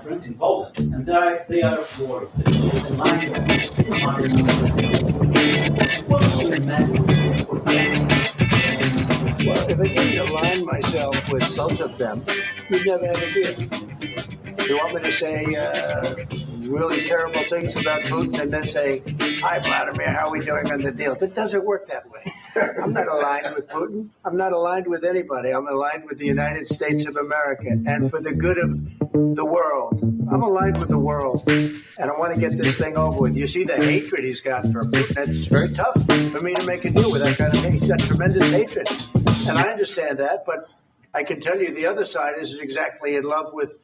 conference in Poland, and they are more in line with modern. What's your message for them? Well, if I didn't align myself with both of them, we'd never have a deal. You want me to say really terrible things about Putin and then say, "Hi, Vladimir, how are we doing on the deal?" It doesn't work that way. I'm not aligned with Putin. I'm not aligned with anybody. I'm aligned with the United States of America and for the good of the world. I'm aligned with the world, and I want to get this thing over with. You see the hatred he's got for Putin. It's very tough for me to make a deal with that kind of hate. He's got tremendous hatred, and I understand that, but I can tell you the other side is exactly in love with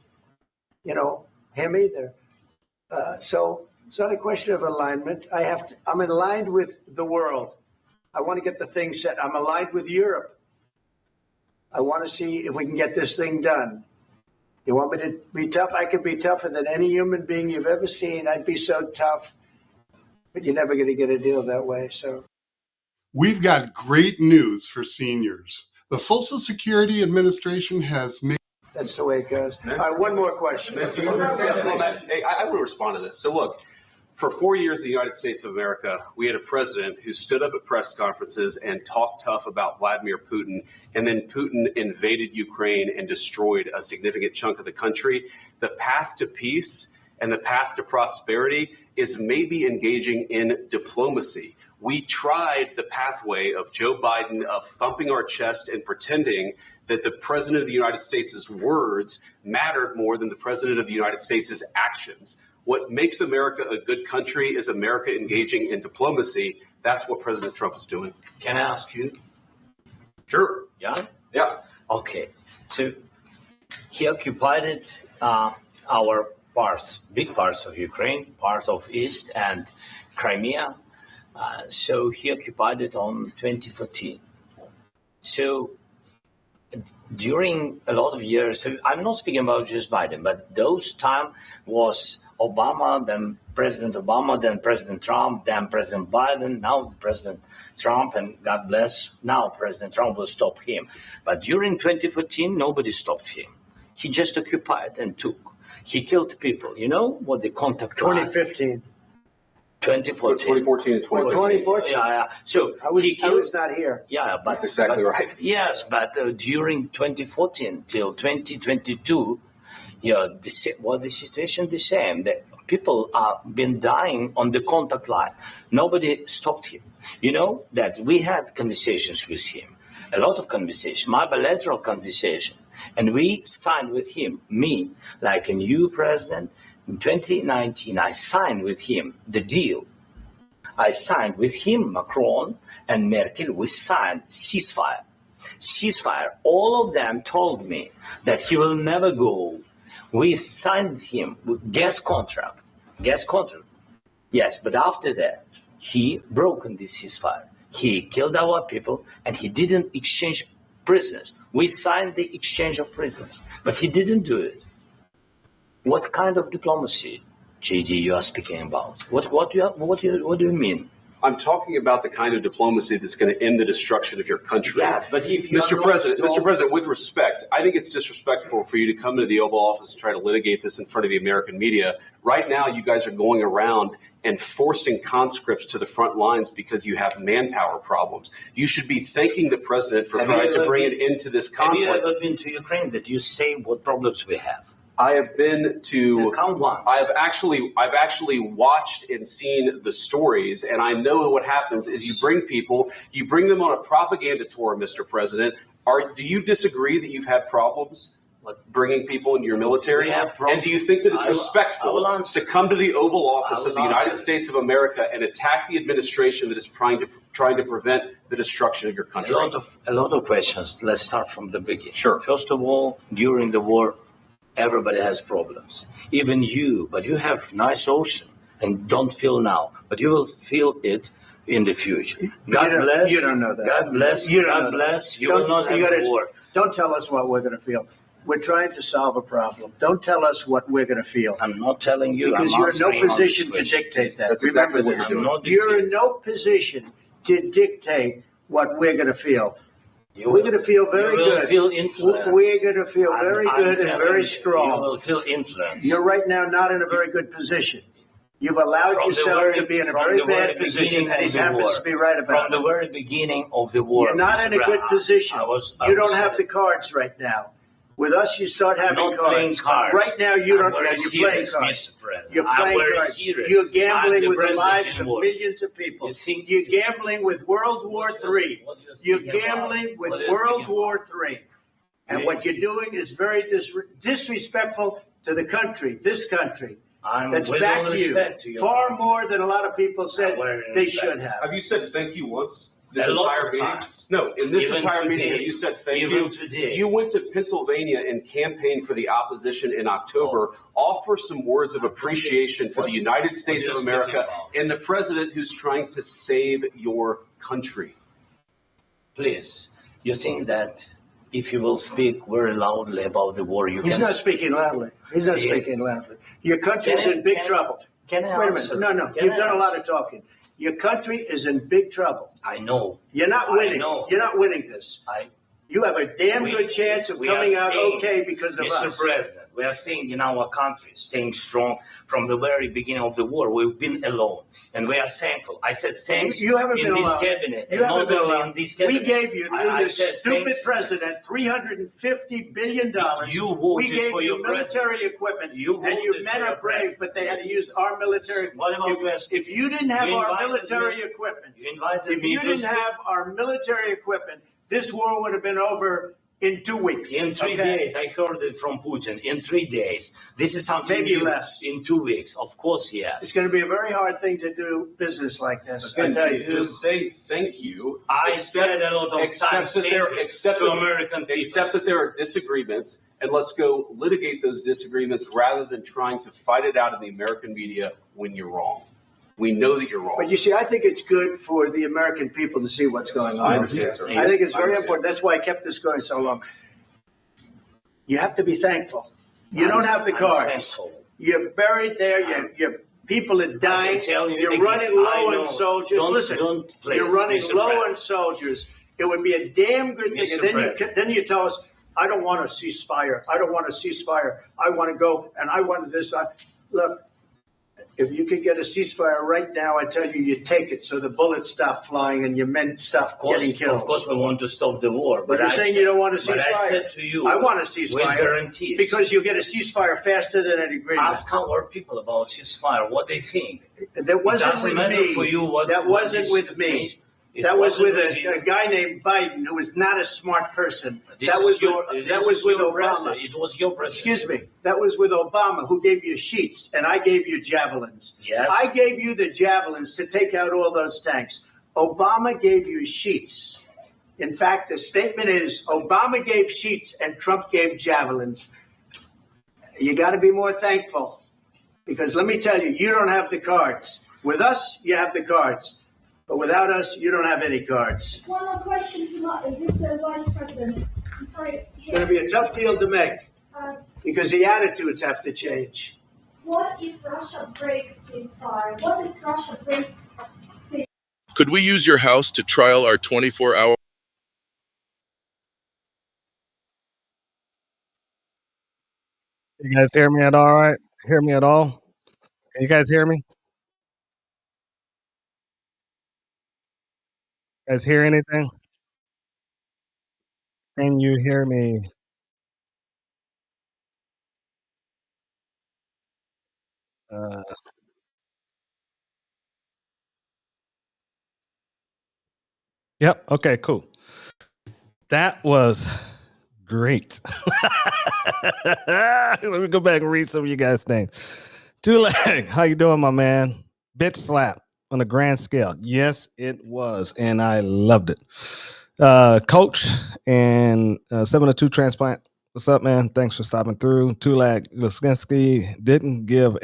him either. So it's not a question of alignment. I'm aligned with the world. I want to get the thing set. I'm aligned with Europe. I want to see if we can get this thing done. You want me to be tough? I could be tougher than any human being you've ever seen. I'd be so tough, but you're never going to get a deal that way. So we've got great news for seniors. The Social Security Administration has made. That's the way it goes. All right, one more question. Hey, I want to respond to this. So look, for 4 years in the United States of America, we had a president who stood up at press conferences and talked tough about Vladimir Putin, and then Putin invaded Ukraine and destroyed a significant chunk of the country. The path to peace and the path to prosperity is maybe engaging in diplomacy. We tried the pathway of Joe Biden of thumping our chest and pretending that the president of the United States' words mattered more than the president of the United States' actions. What makes America a good country is America engaging in diplomacy. That's what President Trump is doing. Can I ask you? Sure. Yeah? Yeah. Okay. So he occupied our parts, big parts of Ukraine, part of East and Crimea. So he occupied it on 2014. So during a lot of years, so I'm not speaking about just Biden, but those time was Obama, then President Obama, then President Trump, then President Biden, now President Trump, and God bless, now President Trump will stop him. But during 2014, nobody stopped him. He just occupied and took. He killed people. You know what the contact 2015. 2014 and 2014. Yeah. So I was not here. Yeah, but that's exactly right. Yes, but during 2014 till 2022, the situation the same. The people are been dying on the contact line. Nobody stopped him. You know that we had conversations with him, a lot of conversation, my bilateral conversation, and we signed with him, me, like a new president. In 2019, I signed with him the deal. I signed with him, Macron and Merkel, we signed ceasefire. Ceasefire. All of them told me that he will never go. We signed him with gas contract. Yes, but after that, he broken this ceasefire. He killed our people and he didn't exchange prisoners. We signed the exchange of prisoners, but he didn't do it. What kind of diplomacy, JD, you are speaking about? What do you mean? I'm talking about the kind of diplomacy that's going to end the destruction of your country. Yes, but if you Mr. President, with respect, I think it's disrespectful for you to come to the Oval Office and try to litigate this in front of the American media. Right now, you guys are going around and forcing conscripts to the front lines because you have manpower problems. You should be thanking the president for trying to bring an end to this conflict. Have you ever been to Ukraine that you say what problems we have? I have been to. Count once. I've actually watched and seen the stories, and I know what happens is you bring them on a propaganda tour, Mr. President. Do you disagree that you've had problems bringing people into your military? And do you think that it's respectful to come to the Oval Office of the United States of America and attack the administration that is trying to prevent the destruction of your country? A lot of questions. Let's start from the beginning. Sure. First of all, during the war, everybody has problems, even you, but you have nice ocean and don't feel now, but you will feel it in the future. God bless. You don't know that. God bless. God bless. You will not have a war. Don't tell us what we're going to feel. We're trying to solve a problem. Don't tell us what we're going to feel. I'm not telling you. Because you're in no position to dictate that. That's exactly what you're doing. You're in no position to dictate what we're going to feel. We're going to feel very you will good. feel influence. We're going to feel very I'm good and telling very you, strong. You will feel influence. You're right now not in a very good position. You've allowed yourself to be in a very bad position, and he happens to be right about it. From the very beginning of the war. You're not in a good position. You don't have the the cards right now. With us, you start having not playing cards. Right now, you don't. I'm very You're playing serious, cards. Mr. President. You're I'm playing very cards. serious. You're gambling I'm with the president lives in of war. millions of people. You think- You're gambling with World War III. What do you You're think about? gambling with What do you World think War III. And Yeah. what you're doing is very disrespectful to the country, this country. That's with back all to respect you. to your Far country. more than a lot of people said Very they respect. should have. Have you said thank you once? This A lot entire of meeting? times. No, in this Even entire meeting, today. have you said thank Even you? today. You went to Pennsylvania and campaigned for the opposition in October. Offer some words of appreciation for the United States of you America speaking about? and the president who's trying to save your country. Please, you think that if you will speak very loudly about the war, you He's can... not speaking loudly. He's not Yeah. speaking loudly. Your country is Can I- in big can I- trouble. Can I Wait a answer? minute. No. Can You've I done a lot answer? of talking. Your country is in big trouble. I know. You're not I winning. know. You're not winning this. You have a damn good chance of we are coming out staying- okay because of Mr. us. President, we are staying in our country, staying strong from the very beginning of the war. We've been alone, and we are thankful. I said thanks You haven't in been this alone. cabinet, You and haven't not been only alone. in this We cabinet. gave you, through I this said stupid thank- president, $350 billion. You voted We gave for you your military president. equipment. You and you voted men for are your brave, president. but they had to use our military. What about West? If you didn't have You our invited military me- equipment, You invited if me you to didn't speak. have our military equipment, this war would have been over in 2 weeks. In 3 okay? days, I heard it from Putin. In 3 days, this is something Maybe new. less. In 2 weeks, of course, yes. It's going to be a very hard thing to do business like this. I And tell you. to say thank you. I said a lot of except times that there, thank you except to that- American people. Except that there are disagreements, and let's go litigate those disagreements rather than trying to fight it out in the American media when you're wrong. We know that you're wrong. But you see, I think it's good for the American people to see what's going on. I understand, sir. I think it's I very understand. important. That's why I kept this going so long. You have to be thankful. You don't have the I'm cards. thankful. You're buried there. Your people are dying. tell you You're again, running I low know. on soldiers. Don't- Listen, don't please, you're running Mr. low President. on soldiers. It would be a damn good thing. Mr. And then President. then you tell us, I don't want a ceasefire. I don't want a ceasefire. I want to go and I want this. Look, if you could get a ceasefire right now, I tell you, you take it so the bullets stop flying and your men stop getting killed. Of course, we want to stop the war. But you're saying you don't want a ceasefire. But I said to you, I want a with ceasefire. guarantees. Because you'll get a ceasefire faster than an agreement. Ask our people about ceasefire, what they think. That wasn't doesn't with matter me. for you what- That what wasn't is- with me. It That was with wasn't with you. a guy named Biden who was not a smart person. This That is was your, with, this that was is with your Obama. president. It was your president. Excuse me. That was with Obama, who gave you sheets, and I gave you javelins. Yes. I gave you the javelins to take out all those tanks. Obama gave you sheets. In fact, the statement is Obama gave sheets and Trump gave javelins. You got to be more thankful, because let me tell you, you don't have the cards. With us, you have the cards. But without us, you don't have any cards. One more question to Mr. Vice President. I'm sorry. It's going to be a tough deal to make Uh, because the attitudes have to change. what if Russia breaks ceasefire? What if Russia breaks? Could we use your house to trial our 24-hour? You guys hear me at all right? Hear me at all? Can you guys hear me? Guys hear anything? Can you hear me? Uh, yep. Okay, cool. That was great. Let me go back and read some of you guys' names. Two-Leg, how you doing, my man? Bitch slap on a grand scale. Yes, it was, and I loved it. Coach and 702 Transplant, what's up, man? Thanks for stopping through. Two-Leg Liskinsky didn't give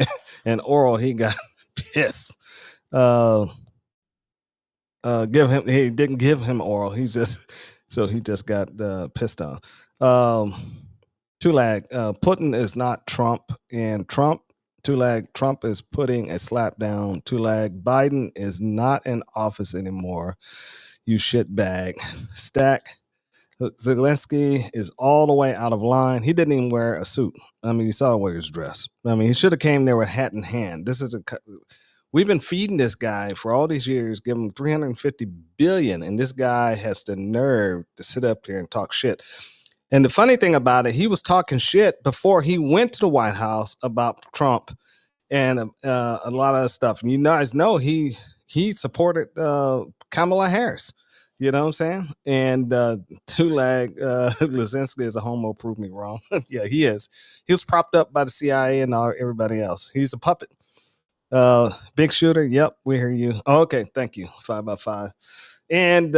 an oral. He got pissed. He didn't give him oral. He just got pissed on. Two-Leg, Putin is not Trump, and Two-Leg, Trump is putting a slap down. Two-Leg, Biden is not in office anymore. You shitbag. Stack, Zelensky is all the way out of line. He didn't even wear a suit. I mean, you saw the way he was dressed. I mean, he should have came there with hat in hand. We've been feeding this guy for all these years, giving him 350 billion, and this guy has the nerve to sit up here and talk shit. And the funny thing about it, he was talking shit before he went to the White House about Trump and a lot of stuff. And you guys know he supported Kamala Harris. You know what I'm saying? And Tulag Lizinski is a homo. Prove me wrong. Yeah, he is. He was propped up by the CIA and everybody else. He's a puppet. Big shooter. Yep, we hear you. Oh, okay, thank you. 5x5. And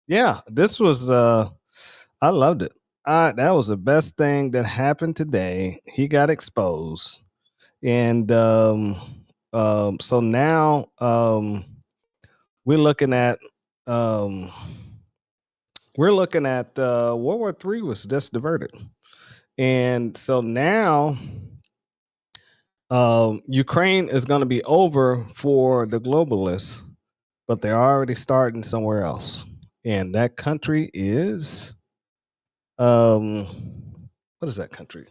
yeah, this was. I loved it. That was the best thing that happened today. He got exposed, and so now we're looking at. World War III was just diverted, and so now Ukraine is going to be over for the globalists, but they're already starting somewhere else, and that country is what is that country?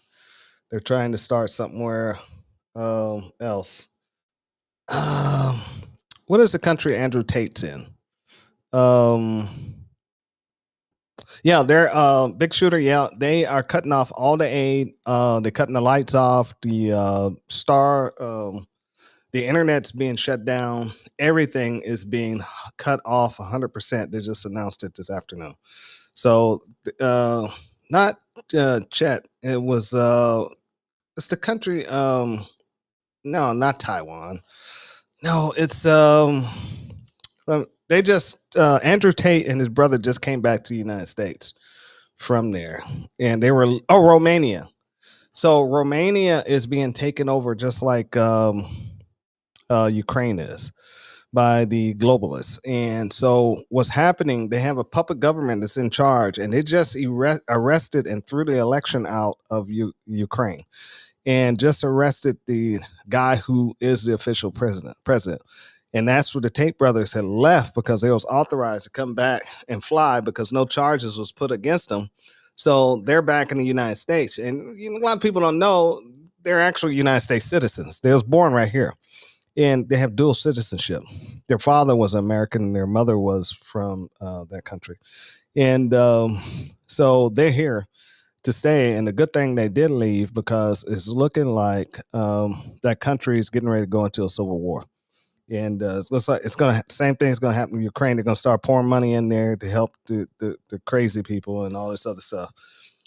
They're trying to start somewhere else. What is the country Andrew Tate's in? Yeah, they're big shooter. Yeah, they are cutting off all the aid. They're cutting the lights off. The internet's being shut down. Everything is being cut off 100%. They just announced it this afternoon. So, not Chet. It was it's the country. No, not Taiwan. No, it's they just Andrew Tate and his brother just came back to the United States from there, and they were Romania. So Romania is being taken over just like Ukraine is by the globalists. And so what's happening? They have a puppet government that's in charge, and they just arrested and threw the election out of Ukraine, and just arrested the guy who is the official president. And that's where the Tate brothers had left because they was authorized to come back and fly because no charges was put against them. So they're back in the United States. And a lot of people don't know they're actually United States citizens. They was born right here. And they have dual citizenship. Their father was American and their mother was from that country. And so they're here to stay. And the good thing they did leave because it's looking like that country is getting ready to go into a civil war. And it looks like same thing is gonna happen in Ukraine. They're gonna start pouring money in there to help the crazy people and all this other stuff.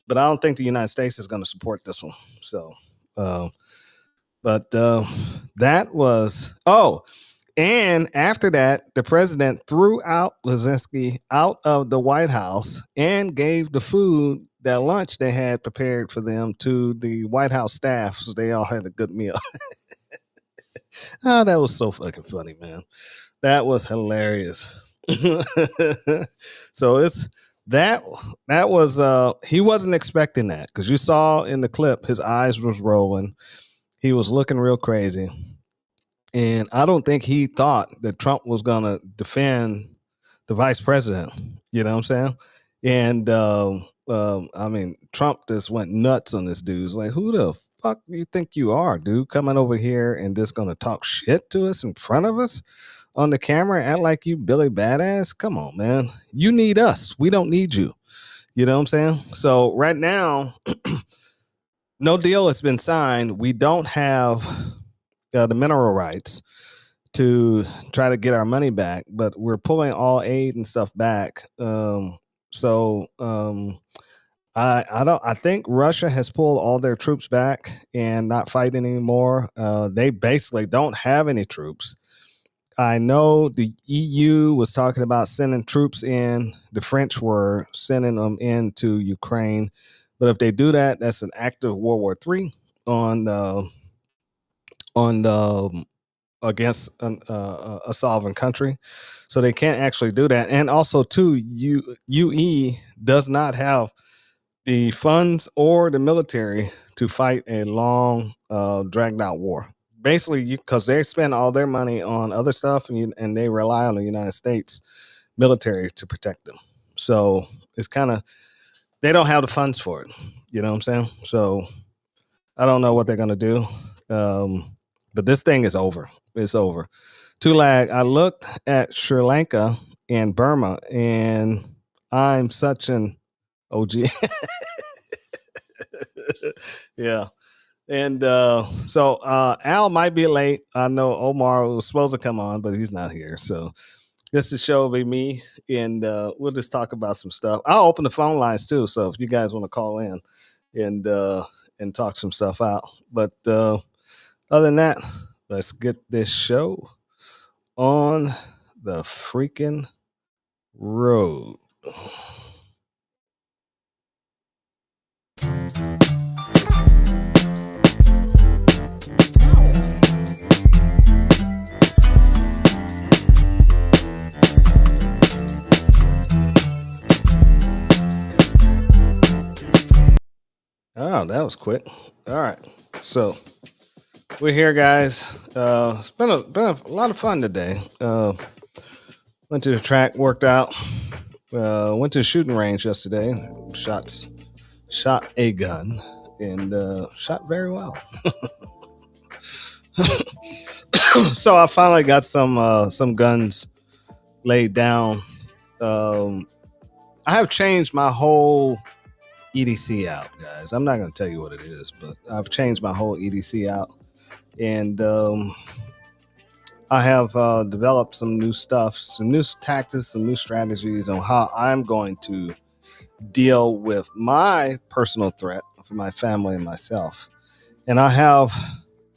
But I don't think the United States is gonna support this one. So, that was and after that, the president threw out Lizinski out of the White House and gave the food, that lunch they had prepared for them, to the White House staff, so they all had a good meal. Oh, that was so fucking funny, man. That was hilarious. So that was he wasn't expecting that, because you saw in the clip his eyes was rolling. He was looking real crazy. And I don't think he thought that Trump was gonna defend the vice president. You know what I'm saying? And I mean, Trump just went nuts on this dude. It's like, who the fuck do you think you are, dude? Coming over here and just gonna talk shit to us in front of us on the camera, act like you Billy Badass? Come on, man. You need us. We don't need you. You know what I'm saying? So right now, no deal has been signed. We don't have the mineral rights to try to get our money back, but we're pulling all aid and stuff back. I think Russia has pulled all their troops back and not fighting anymore. They basically don't have any troops. I know the EU was talking about sending troops in. The French were sending them into Ukraine. But if they do that, that's an act of World War III against a sovereign country. So they can't actually do that. And also, too, UE does not have the funds or the military to fight a long, dragged out war. Basically, because they spend all their money on other stuff, and they rely on the United States military to protect them. So it's kind of, they don't have the funds for it. You know what I'm saying? So I don't know what they're gonna do. But this thing is over. It's over. Tulag, I looked at Sri Lanka and Burma, and I'm such an OG. Yeah. And so Al might be late. I know Omar was supposed to come on, but he's not here. So this is show will be me, and we'll just talk about some stuff. I'll open the phone lines too. So if you guys want to call in and talk some stuff out. But other than that, let's get this show on the freaking road. Oh, that was quick. All right. So we're here, guys. It's been a lot of fun today. Went to the track, worked out. Went to the shooting range yesterday. Shot a gun and shot very well. So I finally got some guns laid down. I have changed my whole EDC out, guys. I'm not going to tell you what it is, but I've changed my whole EDC out, and I have developed some new stuff, some new tactics, some new strategies on how I'm going to deal with my personal threat for my family and myself. And I have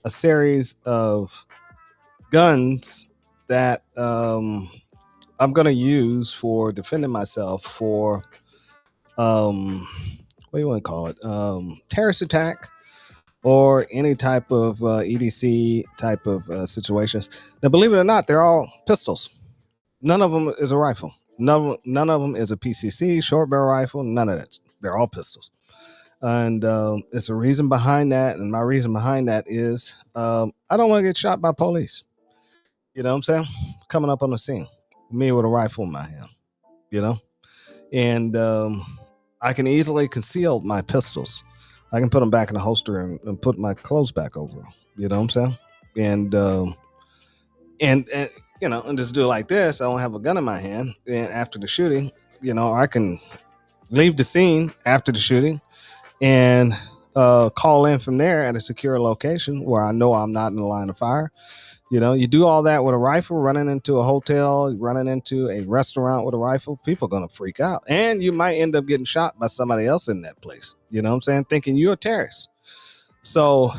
a series of guns that I'm going to use for defending myself for what do you want to call it? Terrorist attack or any type of EDC type of situations. Now, believe it or not, they're all pistols. None of them is a rifle. None of them is a PCC, short barrel rifle, none of that. They're all pistols. And it's a reason behind that. And my reason behind that is I don't want to get shot by police. You know what I'm saying? Coming up on the scene. Me with a rifle in my hand. You know? And I can easily conceal my pistols. I can put them back in the holster and put my clothes back over them. You know what I'm saying? And you know, and just do it like this. I don't have a gun in my hand. And after the shooting, you know, I can leave the scene after the shooting and call in from there at a secure location where I know I'm not in the line of fire. You know, you do all that with a rifle, running into a hotel, running into a restaurant with a rifle, people are going to freak out. And you might end up getting shot by somebody else in that place. You know what I'm saying? Thinking you're a terrorist. So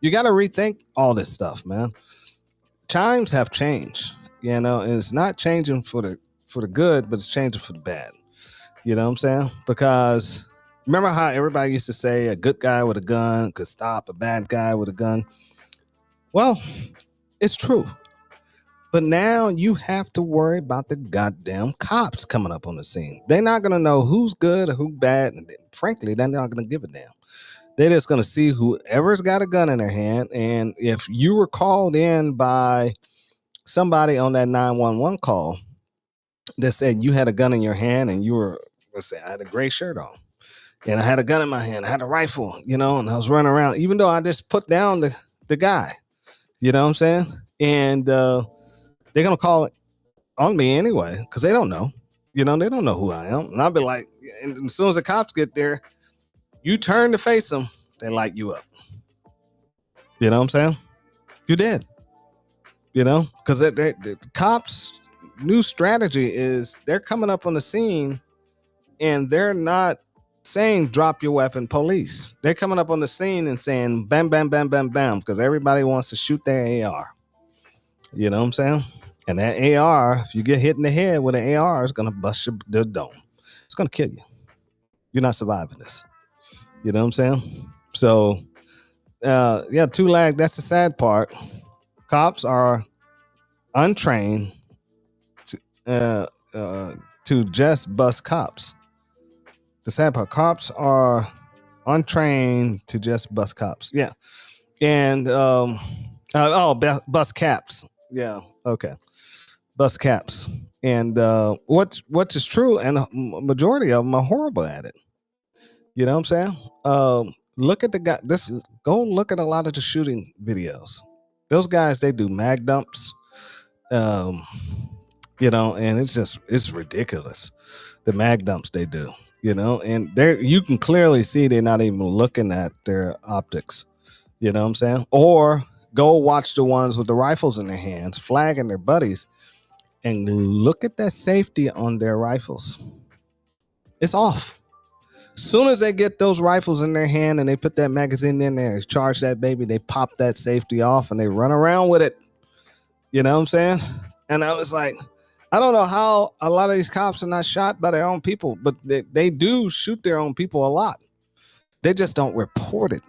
you got to rethink all this stuff, man. Times have changed, you know, and it's not changing for the good, but it's changing for the bad. You know what I'm saying? Because remember how everybody used to say a good guy with a gun could stop a bad guy with a gun? Well, it's true. But now you have to worry about the goddamn cops coming up on the scene. They're not going to know who's good or who's bad. And frankly, they're not going to give a damn. They're just going to see whoever's got a gun in their hand. And if you were called in by somebody on that 911 call that said you had a gun in your hand and you were, let's say, I had a gray shirt on and I had a gun in my hand, I had a rifle, you know, and I was running around, even though I just put down the guy, you know what I'm saying? And they're going to call it on me anyway because they don't know, you know, they don't know who I am. And I'll be like, and as soon as the cops get there, you turn to face them, they light you up. You know what I'm saying? You did. You know, because the cops' new strategy is they're coming up on the scene and they're not saying drop your weapon, police. They're coming up on the scene and saying bam, bam, bam, bam, bam, because everybody wants to shoot their AR. You know what I'm saying? And that AR, if you get hit in the head with an AR, it's going to bust the dome. It's going to kill you. You're not surviving this. You know what I'm saying? So, yeah, Tulag, that's the sad part. Cops are untrained to just bust cops. The sad part, cops are untrained to just bust cops. Yeah. And, bust caps. Yeah. Okay. Bust caps. And what is true, and a majority of them are horrible at it. You know what I'm saying? Look at the guy. Go look at a lot of the shooting videos. Those guys, they do mag dumps. Um, and it's ridiculous. The mag dumps they do. And there you can clearly see they're not even looking at their optics. You know what I'm saying? Or go watch the ones with the rifles in their hands, flagging their buddies, and look at that safety on their rifles. It's off. Soon as they get those rifles in their hand and they put that magazine in there, charge that baby, they pop that safety off and they run around with it. You know what I'm saying? And I was like, I don't know how a lot of these cops are not shot by their own people, but they do shoot their own people a lot. They just don't report it.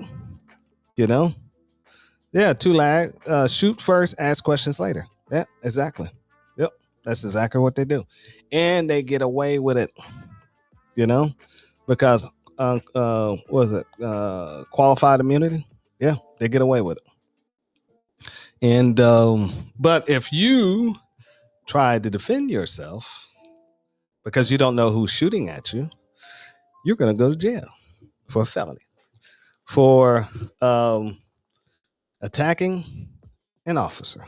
Yeah, Tulag. Shoot first, ask questions later. Yeah, exactly. Yep, that's exactly what they do. And they get away with it, because what is it? Qualified immunity? Yeah, they get away with it. And but if you try to defend yourself because you don't know who's shooting at you, you're gonna go to jail for a felony for attacking an officer,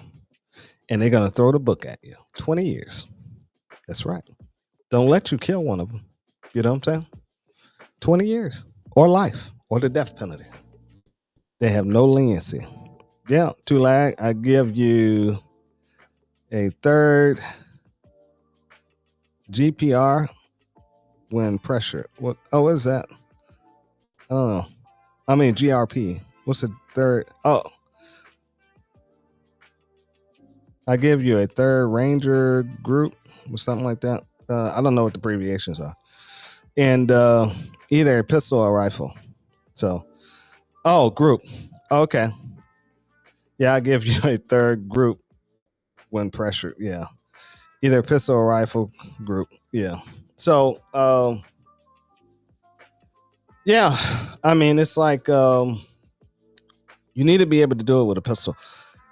and they're gonna throw the book at you. 20 years. That's right. Don't let you kill one of them. You know what I'm saying? 20 years or life or the death penalty. They have no leniency. Yeah, Tulag, I give you a third GPR when pressure. What is that? I don't know. I mean GRP. What's the third? Oh. I give you a third Ranger group or something like that. I don't know what the abbreviations are. And either a pistol or rifle. So, group. Okay. Yeah, I give you a third group when pressured. Yeah. Either pistol or rifle group. Yeah. So, yeah. I mean, it's like you need to be able to do it with a pistol.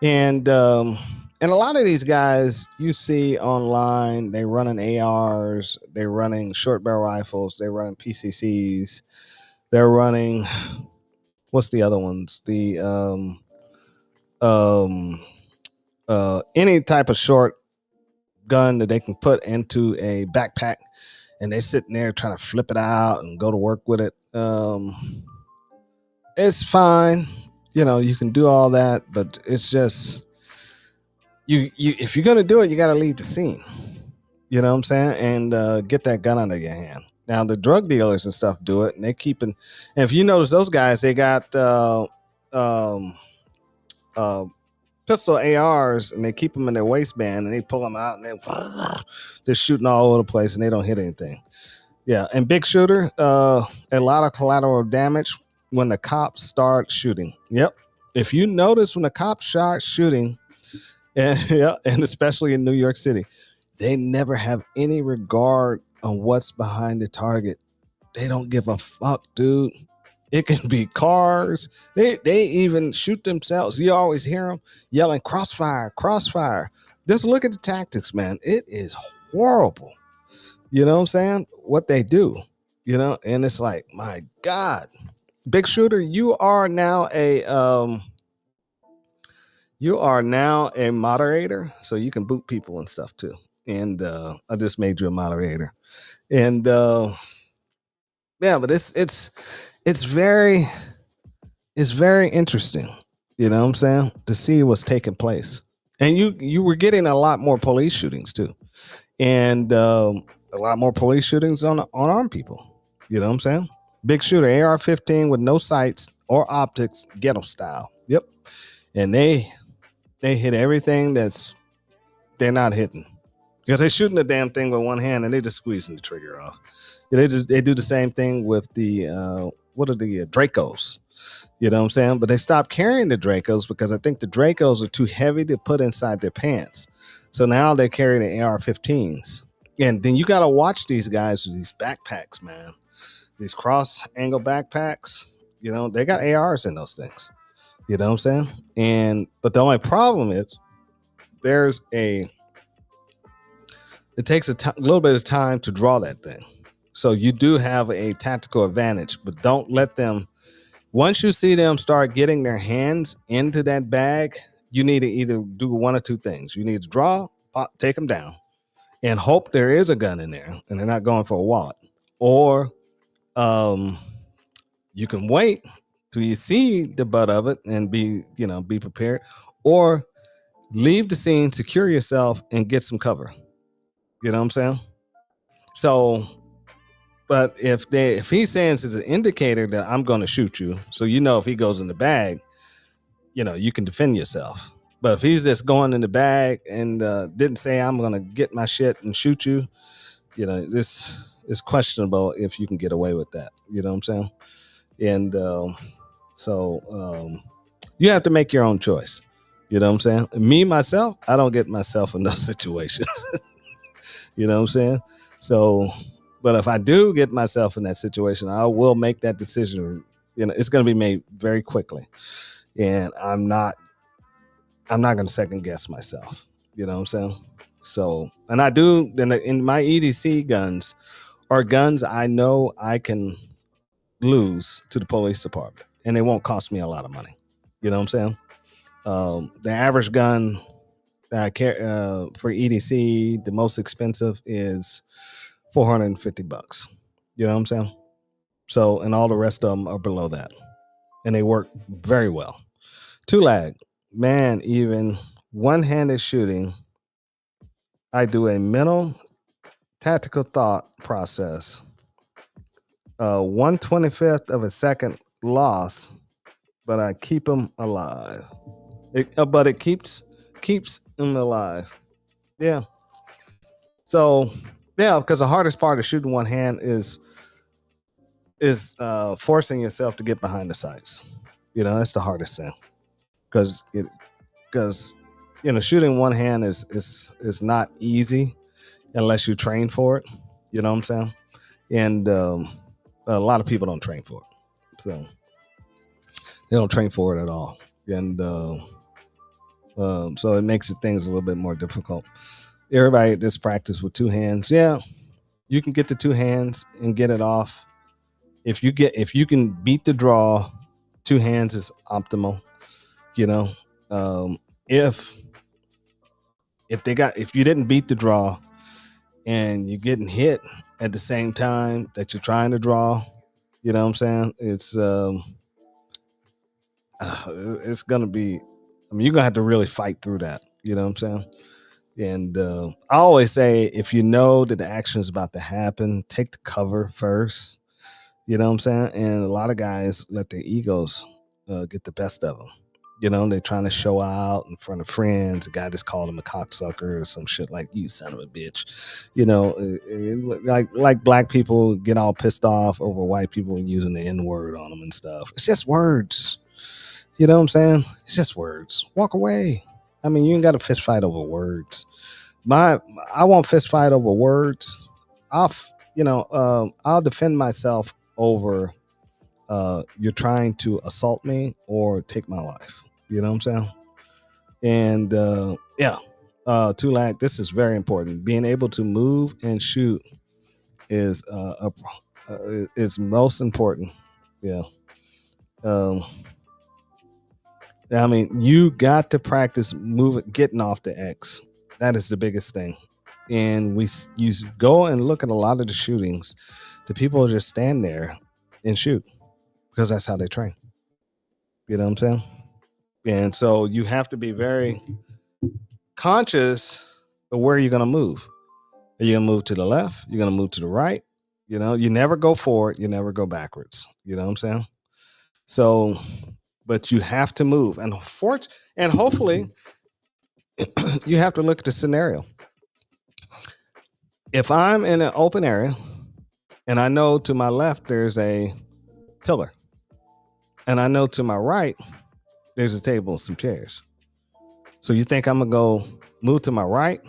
And a lot of these guys you see online, they running ARs, they're running short barrel rifles, they're running PCCs, they're running, what's the other ones? The any type of short gun that they can put into a backpack, and they sitting there trying to flip it out and go to work with it. It's fine, you can do all that, but it's just you if you're gonna do it, you got to leave the scene. You know what I'm saying? And get that gun out of your hand. Now the drug dealers and stuff do it, and they keeping. And if you notice, those guys, they got pistol ARs, and they keep them in their waistband, and they pull them out, and they're shooting all over the place, and they don't hit anything. Yeah, and big shooter, a lot of collateral damage when the cops start shooting. Yep. If you notice when the cops start shooting, and especially in New York City, they never have any regard on what's behind the target. They don't give a fuck, dude. It can be cars. They even shoot themselves. You always hear them yelling, crossfire, crossfire. Just look at the tactics, man. It is horrible. You know what I'm saying? What they do, and it's like, my God. Big shooter, you are now a moderator, so you can boot people and stuff too. And I just made you a moderator. And but it's very interesting, you know what I'm saying, to see what's taking place. And you were getting a lot more police shootings too, and a lot more police shootings on armed people. You know what I'm saying? Big shooter, AR-15 with no sights or optics, ghetto style. Yep. And they hit everything they're not hitting, because they're shooting the damn thing with one hand and they just squeezing the trigger off. They do the same thing with the Dracos. You know what I'm saying? But they stopped carrying the Dracos because I think the Dracos are too heavy to put inside their pants. So now they carry the AR-15s. And then you got to watch these guys with these backpacks, man. These cross-angle backpacks, they got ARs in those things. You know what I'm saying? But the only problem is there's it takes a little bit of time to draw that thing. So you do have a tactical advantage, but don't let them. Once you see them start getting their hands into that bag, you need to either do one or two things. You need to draw, take them down, and hope there is a gun in there and they're not going for a wallet. Or you can wait till you see the butt of it and be prepared, or leave the scene, secure yourself, and get some cover. You know what I'm saying? So, but if he's saying it's an indicator that I'm going to shoot you, so if he goes in the bag, you can defend yourself. But if he's just going in the bag and didn't say I'm going to get my shit and shoot you, this is questionable if you can get away with that. You know what I'm saying? And so you have to make your own choice. You know what I'm saying? Me, myself, I don't get myself in those situations. You know what I'm saying? So, but if I do get myself in that situation, I will make that decision. It's going to be made very quickly. And I'm not going to second guess myself. You know what I'm saying? So, and I do, in my EDC guns are guns I know I can lose to the police department, and it won't cost me a lot of money. You know what I'm saying? The average gun that I carry for EDC, the most expensive is $450. You know what I'm saying? So, and all the rest of them are below that, and they work very well. Tulag, man, even one-handed shooting, I do a mental tactical thought process. 1/25th of a second loss, but I keep them alive. But it keeps them alive. Yeah. So yeah, because the hardest part of shooting one hand is forcing yourself to get behind the sights. That's the hardest thing. Because shooting one hand is not easy unless you train for it. You know what I'm saying? And a lot of people don't train for it, so they don't train for it at all, and so it makes things a little bit more difficult. Everybody just practice with two hands. Yeah, you can get the two hands and get it off. If you can beat the draw, two hands is optimal. If you didn't beat the draw and you're getting hit at the same time that you're trying to draw, you know what I'm saying? It's gonna be, you're gonna have to really fight through that. You know what I'm saying? And I always say, if you know that the action is about to happen, take the cover first. You know what I'm saying? And a lot of guys let their egos get the best of them. They're trying to show out in front of friends. A guy just called him a cocksucker or some shit like, you son of a bitch. Like black people get all pissed off over white people using the N-word on them and stuff. It's just words. You know what I'm saying? It's just words. Walk away. I mean, you ain't got to fist fight over words. I won't fist fight over words. I'll defend myself over you're trying to assault me or take my life. You know what I'm saying? And Tulag, this is very important. Being able to move and shoot is most important. Yeah. I mean, you got to practice moving, getting off the X. That is the biggest thing. And you go and look at a lot of the shootings. The people just stand there and shoot because that's how they train. You know what I'm saying? And so you have to be very conscious of where you're going to move. Are you going to move to the left? You're going to move to the right? You never go forward. You never go backwards. You know what I'm saying? So, but you have to move. And hopefully you have to look at the scenario. If I'm in an open area and I know to my left there's a pillar, and I know to my right there's a table and some chairs. So you think I'm gonna go move to my right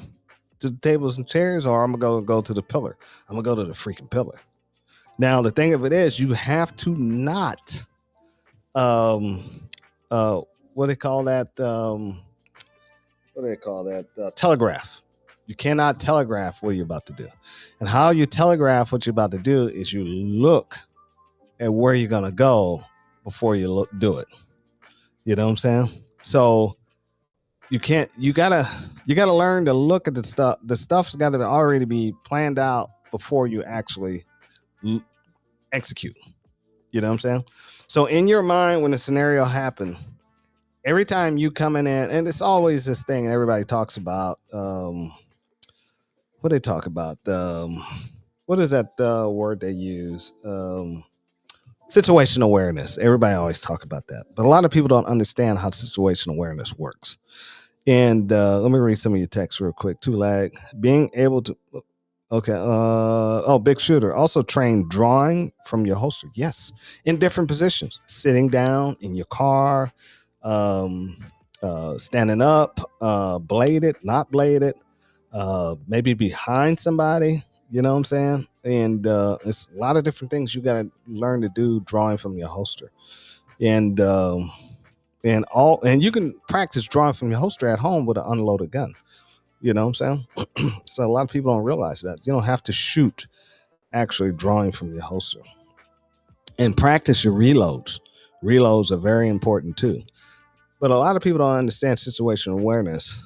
to the tables and chairs, or I'm gonna go to the pillar? I'm gonna go to the freaking pillar. Now the thing of it is, you have to not what do they call that? Telegraph. You cannot telegraph what you're about to do. And how you telegraph what you're about to do is you look at where you're going to go before you do it. You know what I'm saying? So you gotta learn to look at the stuff. The stuff's got to already be planned out before you actually execute. You know what I'm saying? So in your mind, when the scenario happened, every time you coming in, and it's always this thing everybody talks about. What they talk about? What is that word they use? Situational awareness. Everybody always talk about that, but a lot of people don't understand how situational awareness works. And let me read some of your text real quick. Tulag, being able to. Okay. Big Shooter. Also train drawing from your holster. Yes. In different positions. Sitting down in your car, standing up, bladed, not bladed, maybe behind somebody. You know what I'm saying? And it's a lot of different things you got to learn to do drawing from your holster. And you can practice drawing from your holster at home with an unloaded gun. You know what I'm saying? So a lot of people don't realize that. You don't have to shoot actually drawing from your holster. And practice your reloads. Reloads are very important too. But a lot of people don't understand situational awareness.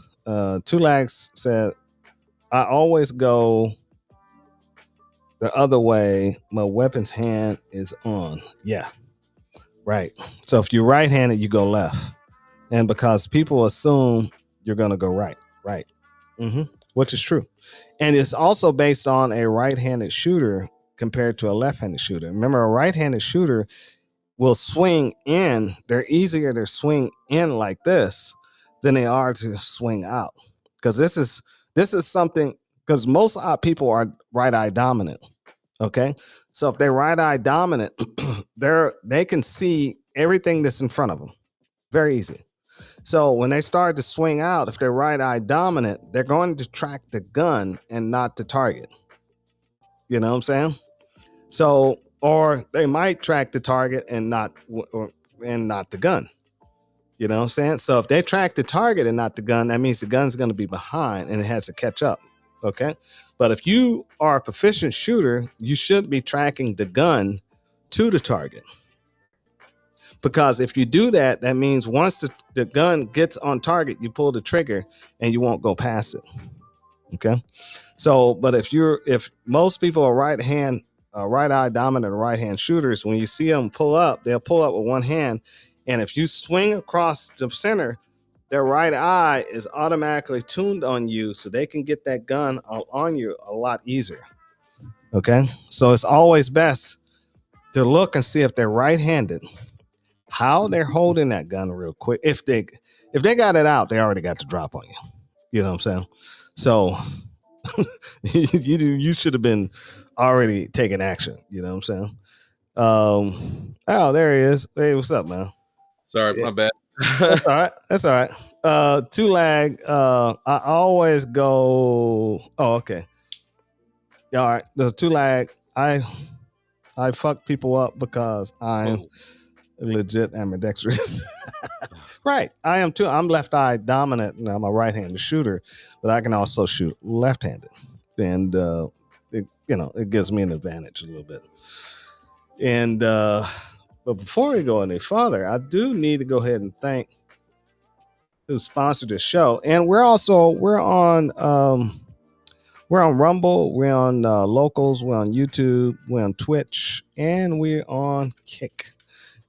Two Lags said, I always go the other way. My weapon's hand is on. Yeah, right. So if you're right-handed, you go left. And because people assume you're going to go right. Which is true. And it's also based on a right-handed shooter compared to a left-handed shooter. Remember, a right-handed shooter will swing in. They're easier to swing in like this than they are to swing out. Because this is something, because most people are right-eye dominant. Okay. So if they're right-eye dominant, they can see everything that's in front of them. Very easy. So when they start to swing out, if they're right-eye dominant, they're going to track the gun and not the target. You know what I'm saying? So, or they might track the target and not the gun. You know what I'm saying? So if they track the target and not the gun, that means the gun's going to be behind and it has to catch up. Okay. But if you are a proficient shooter, you should be tracking the gun to the target. Because if you do that, that means once the gun gets on target, you pull the trigger and you won't go past it. Okay. So, but if most people are right-eye dominant or right-hand shooters, when you see them pull up, they'll pull up with one hand. And if you swing across the center, their right eye is automatically tuned on you so they can get that gun on you a lot easier. Okay. So it's always best to look and see if they're right-handed, how they're holding that gun real quick. If they got it out, they already got the drop on you. You know what I'm saying? So you should have been already taking action. You know what I'm saying? Oh, there he is. Hey, what's up, man? Sorry, my bad. That's all right. Two Lag. I always go. Oh, okay. All right. The Two Lag. I fuck people up because I'm legit ambidextrous. Right. I am too. I'm left-eye dominant and I'm a right-handed shooter, but I can also shoot left-handed. And it gives me an advantage a little bit. And but before we go any further, I do need to go ahead and thank who sponsored the show. And we're on Rumble, we're on Locals, we're on YouTube, we're on Twitch, and we're on Kick.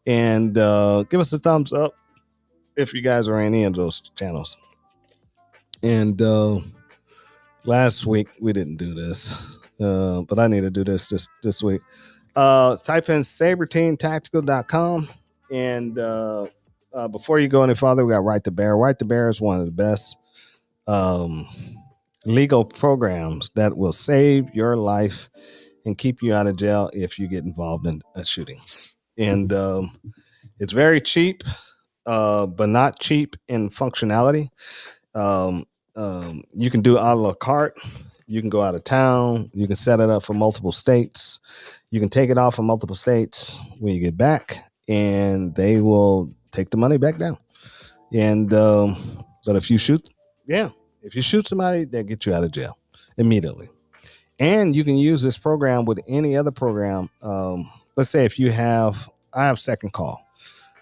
And give us a thumbs up if you guys are in any of those channels. And last week we didn't do this, but I need to do this week. Type in saberteamtactical.com. And before you go any farther, we got Right to Bear. Right to Bear is one of the best legal programs that will save your life and keep you out of jail if you get involved in a shooting. And it's very cheap, but not cheap in functionality. You can do a la carte. You can go out of town. You can set it up for multiple states. You can take it off from multiple states when you get back, and they will take the money back down. And but if you shoot, If you shoot somebody, they'll get you out of jail immediately. And you can use this program with any other program. Let's say if I have Second Call.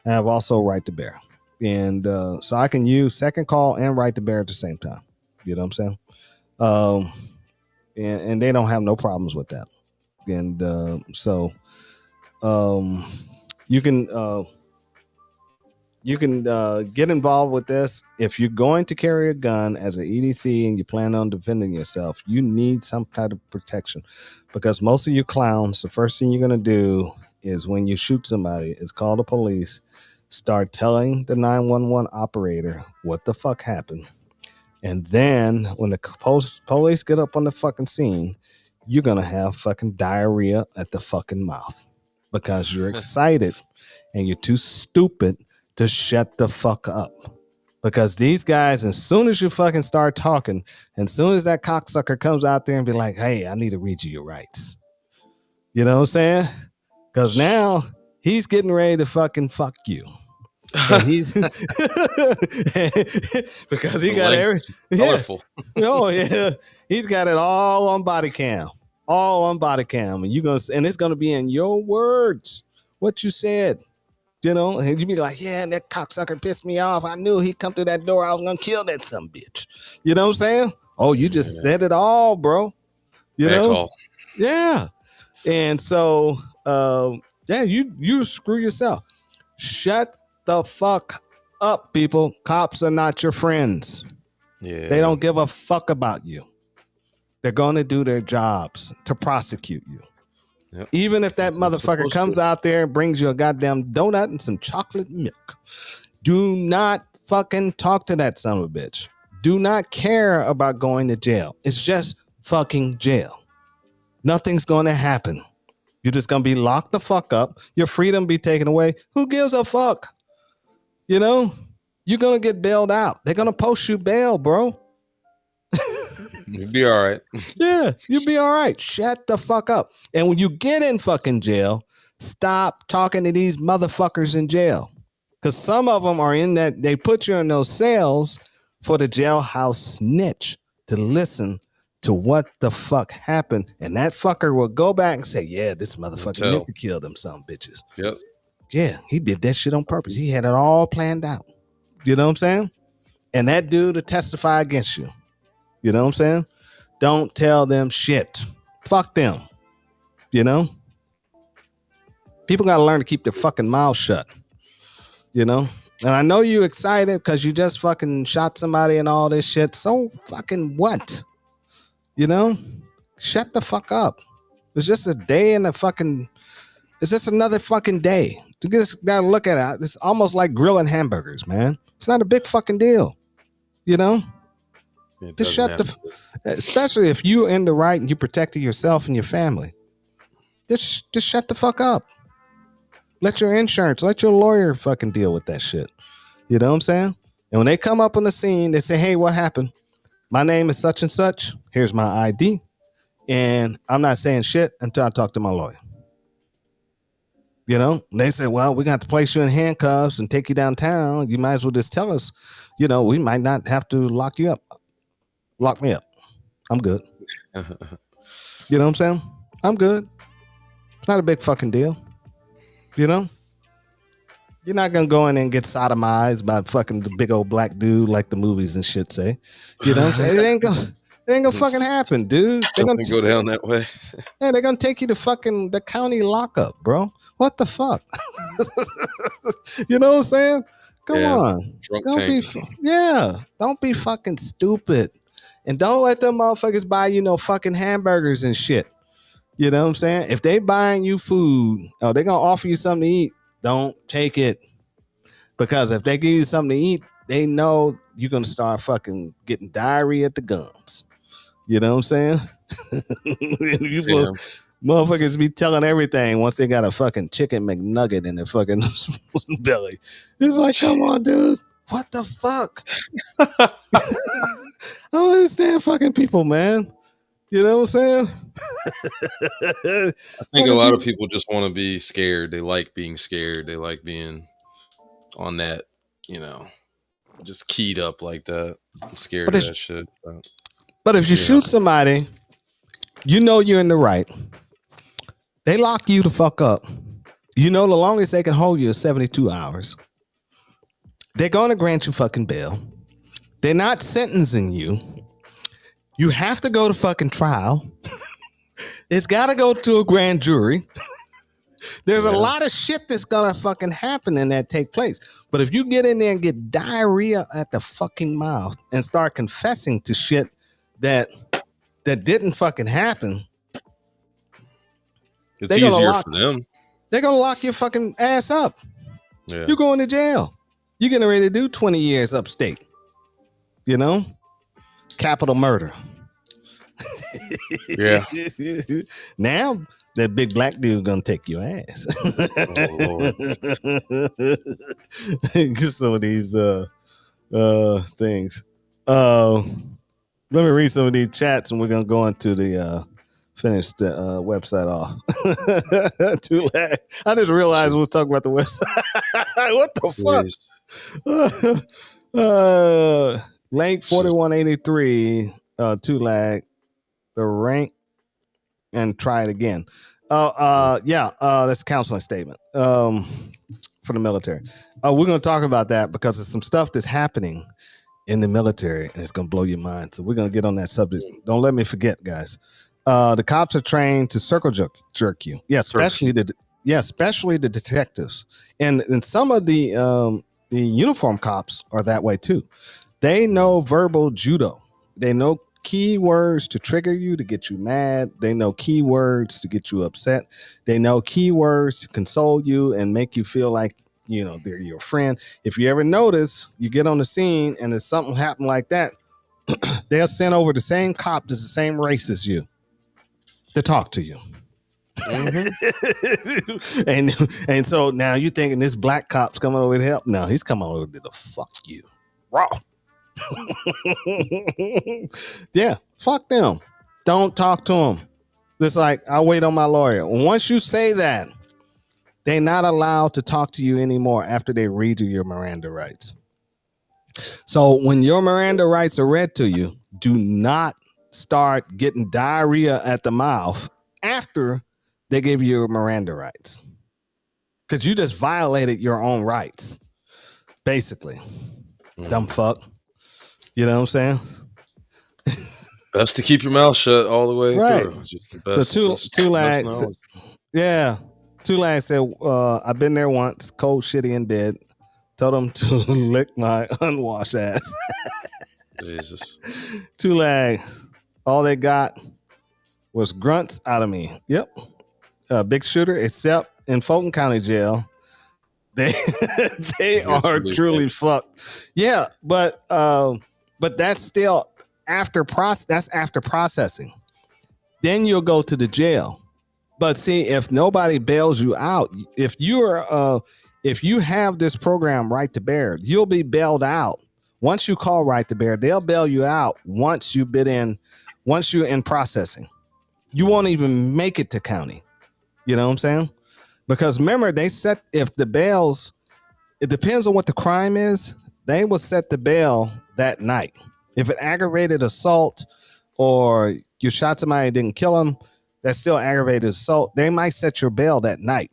I have also Right to Bear. And so I can use Second Call and Right to Bear at the same time. You know what I'm saying? And they don't have no problems with that. And so you can get involved with this. If you're going to carry a gun as an EDC and you plan on defending yourself, you need some kind of protection, because most of you clowns, the first thing you're going to do is when you shoot somebody is call the police, start telling the 911 operator what the fuck happened. And then when the police get up on the fucking scene, you're going to have fucking diarrhea at the fucking mouth because you're excited and you're too stupid to shut the fuck up. Because these guys, as soon as you fucking start talking, and as soon as that cocksucker comes out there and be like, hey, I need to read you your rights. You know what I'm saying? Because now he's getting ready to fucking fuck you. And he's because he got colorful. Oh yeah, he's got it all on body cam, and it's gonna be in your words what you said, you know, and you be like, yeah, that cocksucker pissed me off. I knew he'd come through that door. I was gonna kill that some bitch. You know what I'm saying? Oh, you just said it all, bro. You Bad know, call. yeah, and so you screw yourself. Shut the fuck up, people. Cops are not your friends. Yeah. They don't give a fuck about you. They're going to do their jobs to prosecute you. Yep. Even if that motherfucker comes out there and brings you a goddamn donut and some chocolate milk, do not fucking talk to that son of a bitch. Do not care about going to jail. It's just fucking jail. Nothing's going to happen. You're just going to be locked the fuck up. Your freedom be taken away. Who gives a fuck? You know, you're going to get bailed out. They're going to post you bail, bro. You'll be all right. Yeah, you'll be all right. Shut the fuck up. And when you get in fucking jail, stop talking to these motherfuckers in jail. Because some of them are in that, they put you in those cells for the jailhouse snitch to listen to what the fuck happened. And that fucker will go back and say, yeah, this motherfucker meant to kill them some bitches. Yep. Yeah, he did that shit on purpose. He had it all planned out. You know what I'm saying? And that dude to testify against you. You know what I'm saying? Don't tell them shit. Fuck them. You know? People got to learn to keep their fucking mouth shut. You know? And I know you excited because you just fucking shot somebody and all this shit. So fucking what? You know? Shut the fuck up. It's just a day in the fucking... It's just another fucking day. You just gotta look at it. It's almost like grilling hamburgers, man. It's not a big fucking deal. You know? Just shut especially if you're in the right and you protected yourself and your family. Just shut the fuck up. Let your insurance, let your lawyer fucking deal with that shit. You know what I'm saying? And when they come up on the scene, they say, hey, what happened? My name is such and such. Here's my ID. And I'm not saying shit until I talk to my lawyer. You know, and they say, well, we got to place you in handcuffs and take you downtown. You might as well just tell us, you know, we might not have to lock you up. Lock me up. I'm good. You know what I'm saying? I'm good. It's not a big fucking deal. You know? You're not going to go in and get sodomized by fucking the big old black dude like the movies and shit say. You know what I'm saying? It ain't gonna fucking happen, dude. They're gonna go down that way. Yeah, they're gonna take you to fucking the county lockup, bro. What the fuck? You know what I'm saying? Come on. Don't be fucking stupid. And don't let them motherfuckers buy you no fucking hamburgers and shit. You know what I'm saying? If they buying you food or they're gonna offer you something to eat, don't take it. Because if they give you something to eat, they know you're gonna start fucking getting diarrhea at the gums. You know what I'm saying? Motherfuckers be telling everything once they got a fucking chicken McNugget in their fucking belly. It's like, come on, dude. What the fuck? I don't understand fucking people, man. You know what I'm saying? I think a lot of people just want to be scared. They like being scared. They like being on that, you know. just keyed up like that. I'm scared But of it's- that shit. But if you Yeah. shoot somebody, you know you're in the right. They lock you the fuck up. You know the longest they can hold you is 72 hours. They're going to grant you fucking bail. They're not sentencing you. You have to go to fucking trial. It's got to go to a grand jury. There's a lot of shit that's gonna fucking happen and that take place. But if you get in there and get diarrhea at the fucking mouth and start confessing to shit that didn't fucking happen, It's They gonna easier lock- for them. they're gonna lock your fucking ass up. Yeah. You're going to jail. You're getting ready to do 20 years upstate. You know? Capital murder. Yeah. Now that big black dude gonna take your ass. Get some of these things. Let me read some of these chats and we're gonna go into the finish the website off. Too late. I just realized we'll talk about the website. What the fuck? Link 4183, two lag, the rank, and try it again. That's a counseling statement for the military. We're gonna talk about that because there's some stuff that's happening in the military and it's gonna blow your mind. So we're gonna get on that subject. Don't let me forget, guys. The cops are trained to circle jerk you. Yeah, especially the detectives. And some of the uniform cops are that way too. They know verbal judo. They know keywords to trigger you, to get you mad. They know keywords to get you upset. They know keywords to console you and make you feel like, you know, they're your friend. If you ever notice, you get on the scene and there's something happen like that, they'll send over the same cop that's the same race as you to talk to you. and so now you thinking this black cop's coming over to help. No, he's coming over to fuck you raw. Yeah, fuck them. Don't talk to them. It's like, I'll wait on my lawyer. Once you say that, they're not allowed to talk to you anymore after they read you your Miranda rights. So when your Miranda rights are read to you, do not start getting diarrhea at the mouth after they give you your Miranda rights, because you just violated your own rights, basically. Dumb fuck. You know what I'm saying? Best to keep your mouth shut all the way Right. through. Just the best, So two lags. knowledge. Yeah. Two lags said, I've been there once, cold, shitty in bed. Told them to lick my unwashed ass. Jesus. Two lag. All they got was grunts out of me. Yep. Big shooter, except in Fulton County Jail. They are truly fucked. Yeah, but that's still after processing. Then you'll go to the jail. But see, if nobody bails you out, if you have this program Right to Bear, you'll be bailed out. Once you call Right to Bear, they'll bail you out once you're in processing. You won't even make it to county. You know what I'm saying? Because remember, they set, if the bails, it depends on what the crime is, they will set the bail that night. If it aggravated assault or you shot somebody and didn't kill him, that's still aggravated assault. They might set your bail that night.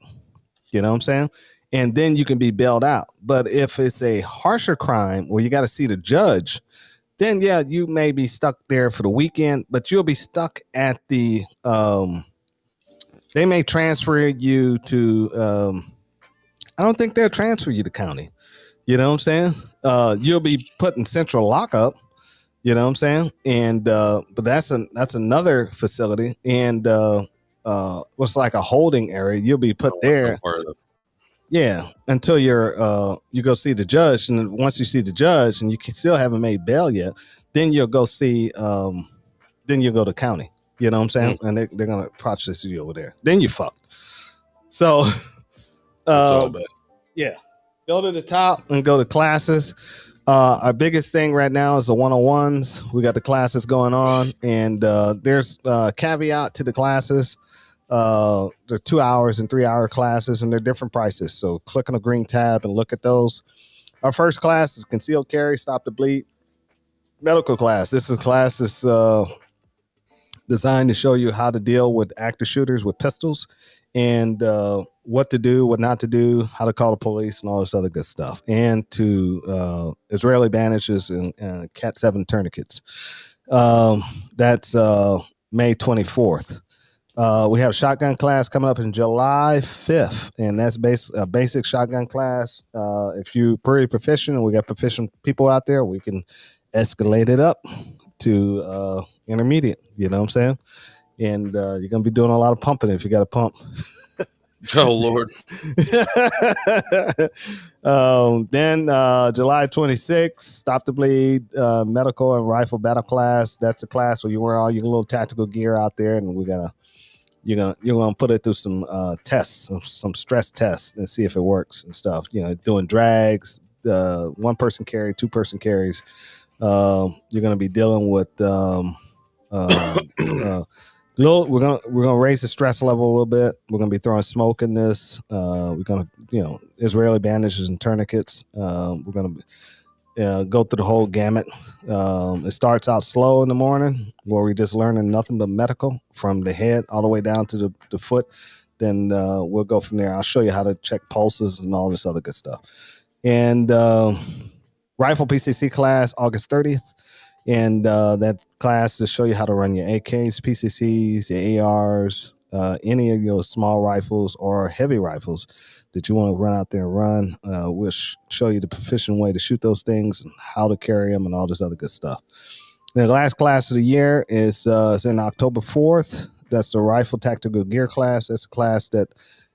You know what I'm saying? And then you can be bailed out. But if it's a harsher crime where you got to see the judge, then yeah, you may be stuck there for the weekend, but you'll be stuck at the, they may transfer you to, I don't think they'll transfer you to county. You know what I'm saying? You'll be put in central lockup. You know what I'm saying? And but that's another facility, and looks like a holding area. You'll be put there. Yeah, until you go see the judge, and then once you see the judge, and you still haven't made bail yet, then you'll go see. Then you'll go to county. You know what I'm saying? And they're gonna process you over there. Then you fucked. So, yeah, go to the top and go to classes. Our biggest thing right now is the 101s. We got the classes going on, and there's a caveat to the classes. They're 2 hours and 3 hour classes, and they're different prices. So click on the green tab and look at those. Our first class is concealed carry, stop the bleed. Medical class. This is a class that's designed to show you how to deal with active shooters with pistols and what to do, what not to do, how to call the police, and all this other good stuff. And to Israeli bandages and Cat 7 tourniquets. That's May 24th. We have a shotgun class coming up in July 5th, and that's a basic shotgun class. If you're pretty proficient, and we got proficient people out there, we can escalate it up to intermediate. You know what I'm saying? And you're gonna be doing a lot of pumping if you got a pump. Oh Lord. Then July 26th, stop the bleed, medical and rifle battle class. That's a class where you wear all your little tactical gear out there, and you're gonna put it through some tests, some stress tests, and see if it works and stuff. You know, doing drags, 1 person carry, 2 person carries. You're gonna be dealing with we're gonna raise the stress level a little bit. We're gonna be throwing smoke in this. We're gonna, Israeli bandages and tourniquets. We're gonna go through the whole gamut. It starts out slow in the morning where we're just learning nothing but medical from the head all the way down to the foot. Then we'll go from there. I'll show you how to check pulses and all this other good stuff. And rifle PCC class, August 30th. And that class to show you how to run your AKs, PCCs, your ARs, any of your small rifles or heavy rifles that you want to run out there and run. We'll show you the proficient way to shoot those things and how to carry them and all this other good stuff. And the last class of the year is in October 4th. That's the rifle tactical gear class. That's a class that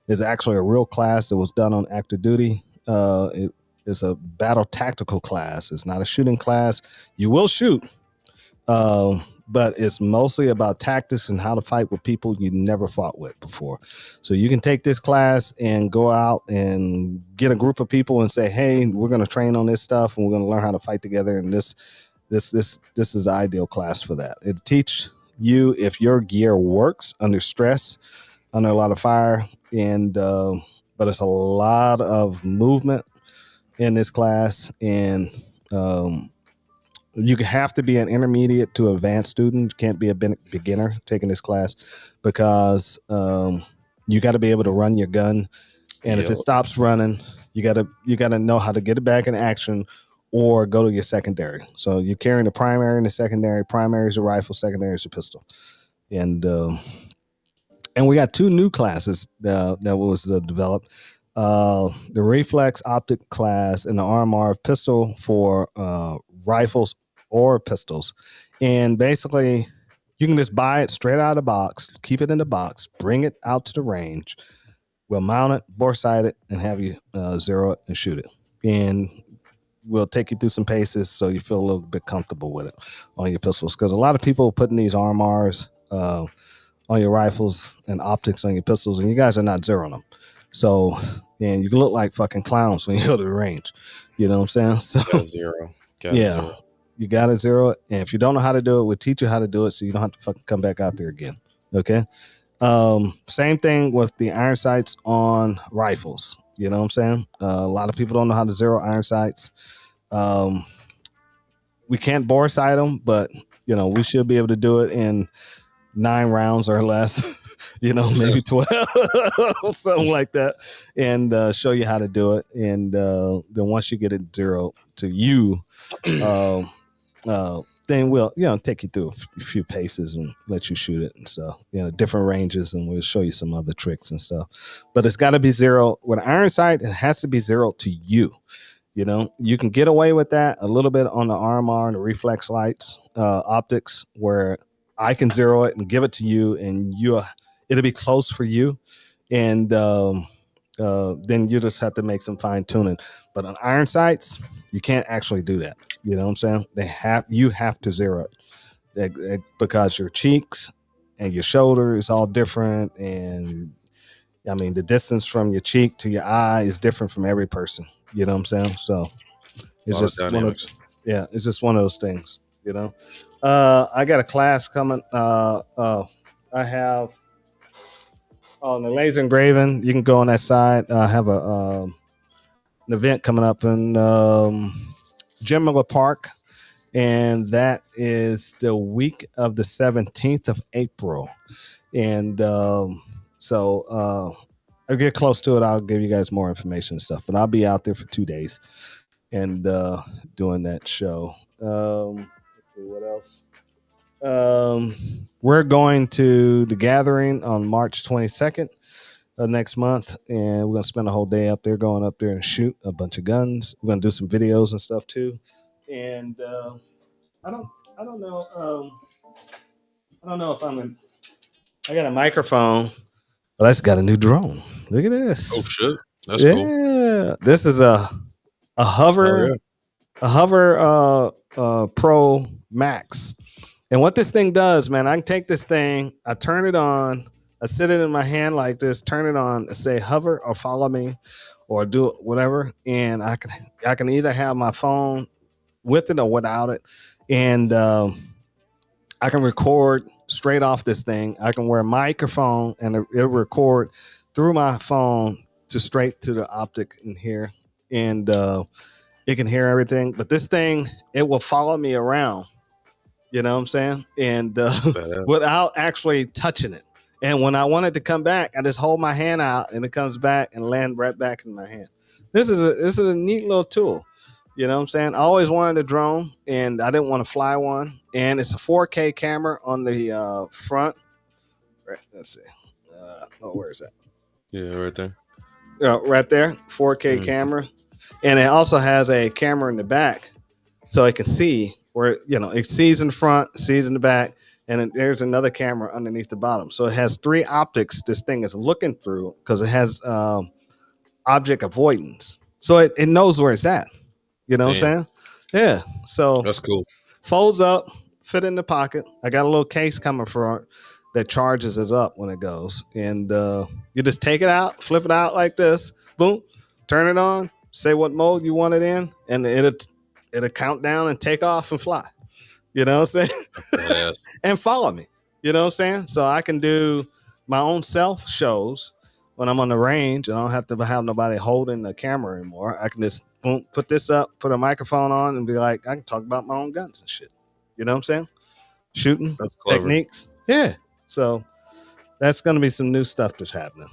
is actually a real class that was done on active duty. It is a battle tactical class. It's not a shooting class. You will shoot, but it's mostly about tactics and how to fight with people you never fought with before. So you can take this class and go out and get a group of people and say, hey, we're going to train on this stuff and we're going to learn how to fight together. And this is the ideal class for that. It teach you if your gear works under stress, under a lot of fire, and but it's a lot of movement in this class, and you have to be an intermediate to advanced student. You can't be a beginner taking this class because you got to be able to run your gun, and if it stops running, you got to know how to get it back in action or go to your secondary. So you're carrying the primary and the secondary. Primary is a rifle, secondary is a pistol, and we got 2 new classes that was developed. The reflex optic class and the RMR pistol for rifles or pistols. And basically you can just buy it straight out of the box, keep it in the box, bring it out to the range. We'll mount it, bore sight it, and have you zero it and shoot it. And we'll take you through some paces so you feel a little bit comfortable with it on your pistols. Because a lot of people are putting these RMRs on your rifles and optics on your pistols, and you guys are not zeroing them. So, and you can look like fucking clowns when you go to the range. You know what I'm saying? So, zero. You got to zero it. And if you don't know how to do it, we'll teach you how to do it so you don't have to fucking come back out there again. Okay? Same thing with the iron sights on rifles. You know what I'm saying? A lot of people don't know how to zero iron sights. We can't bore sight them, but, we should be able to do it in 9 rounds or less. Maybe 12, something like that, and show you how to do it. And then once you get it zero to you, then we'll, take you through a few paces and let you shoot it and stuff, different ranges, and we'll show you some other tricks and stuff. But it's got to be zero. With iron sight, it has to be zero to you. You can get away with that a little bit on the RMR and the reflex lights, optics, where I can zero it and give it to you, and it'll be close for you, and then you just have to make some fine tuning. But on iron sights, you can't actually do that. You know what I'm saying? You have to zero it because your cheeks and your shoulder is all different, and I mean the distance from your cheek to your eye is different from every person. You know what I'm saying? So it's just it's just one of those things. I got a class coming. I have on the laser engraving. You can go on that side. I have a an event coming up in Jim Miller Park, and that is the week of the 17th of April. And so I'll get close to it. I'll give you guys more information and stuff, but I'll be out there for 2 days and doing that show. Let's see what else. We're going to the gathering on March 22nd next month, and we're gonna spend a whole day up there, going up there and shoot a bunch of guns. We're gonna do some videos and stuff too. And I don't know. I don't know if I got a microphone, but I just got a new drone. Look at this. Oh shit, that's cool. Yeah, this is a Hover, a Hover Pro Max. And what this thing does, man, I can take this thing, I turn it on, I sit it in my hand like this, turn it on, say hover or follow me, or do whatever, and I can either have my phone with it or without it, and I can record straight off this thing. I can wear a microphone and it'll record through my phone to straight to the optic in here, and it can hear everything. But this thing, it will follow me around. You know what I'm saying? And without actually touching it. And when I want it to come back, I just hold my hand out and it comes back and land right back in my hand. This is a neat little tool. You know what I'm saying? I always wanted a drone and I didn't want to fly one. And it's a 4K camera on the front. Right, let's see. Where is that? Yeah, right there. Right there. 4K camera. And it also has a camera in the back so it can see where, you know, it sees in the front, sees in the back, and then there's another camera underneath the bottom. So it has 3 optics this thing is looking through because it has object avoidance. So it knows where it's at. You know what I'm saying? Yeah. So that's cool. Folds up, fit in the pocket. I got a little case coming for it that charges us up when it goes. And you just take it out, flip it out like this, boom, turn it on, say what mode you want it in, and it'll count down and take off and fly. You know what I'm saying? And follow me. You know what I'm saying? So I can do my own self shows when I'm on the range. And I don't have to have nobody holding the camera anymore. I can just boom, put this up, put a microphone on, and be like, I can talk about my own guns and shit. You know what I'm saying? Shooting techniques. Yeah. So that's going to be some new stuff that's happening.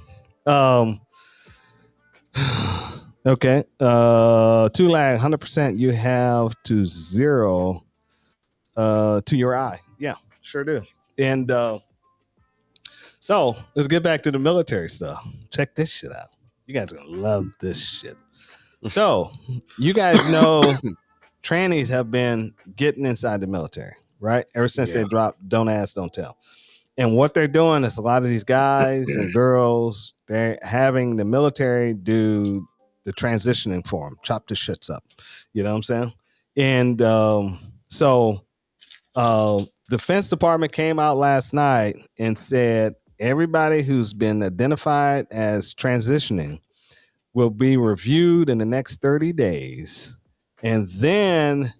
Okay. 2lag, 100%. You have to 0 to your eye. Yeah, sure do. And so let's get back to the military stuff. Check this shit out. You guys are going to love this shit. So you guys know trannies have been getting inside the military, right? Ever since they dropped Don't Ask, Don't Tell. And what they're doing is a lot of these guys and girls, they're having the military do the transitioning for them, chop the shits up. You know what I'm saying? And so Defense Department came out last night and said everybody who's been identified as transitioning will be reviewed in the next 30 days. And then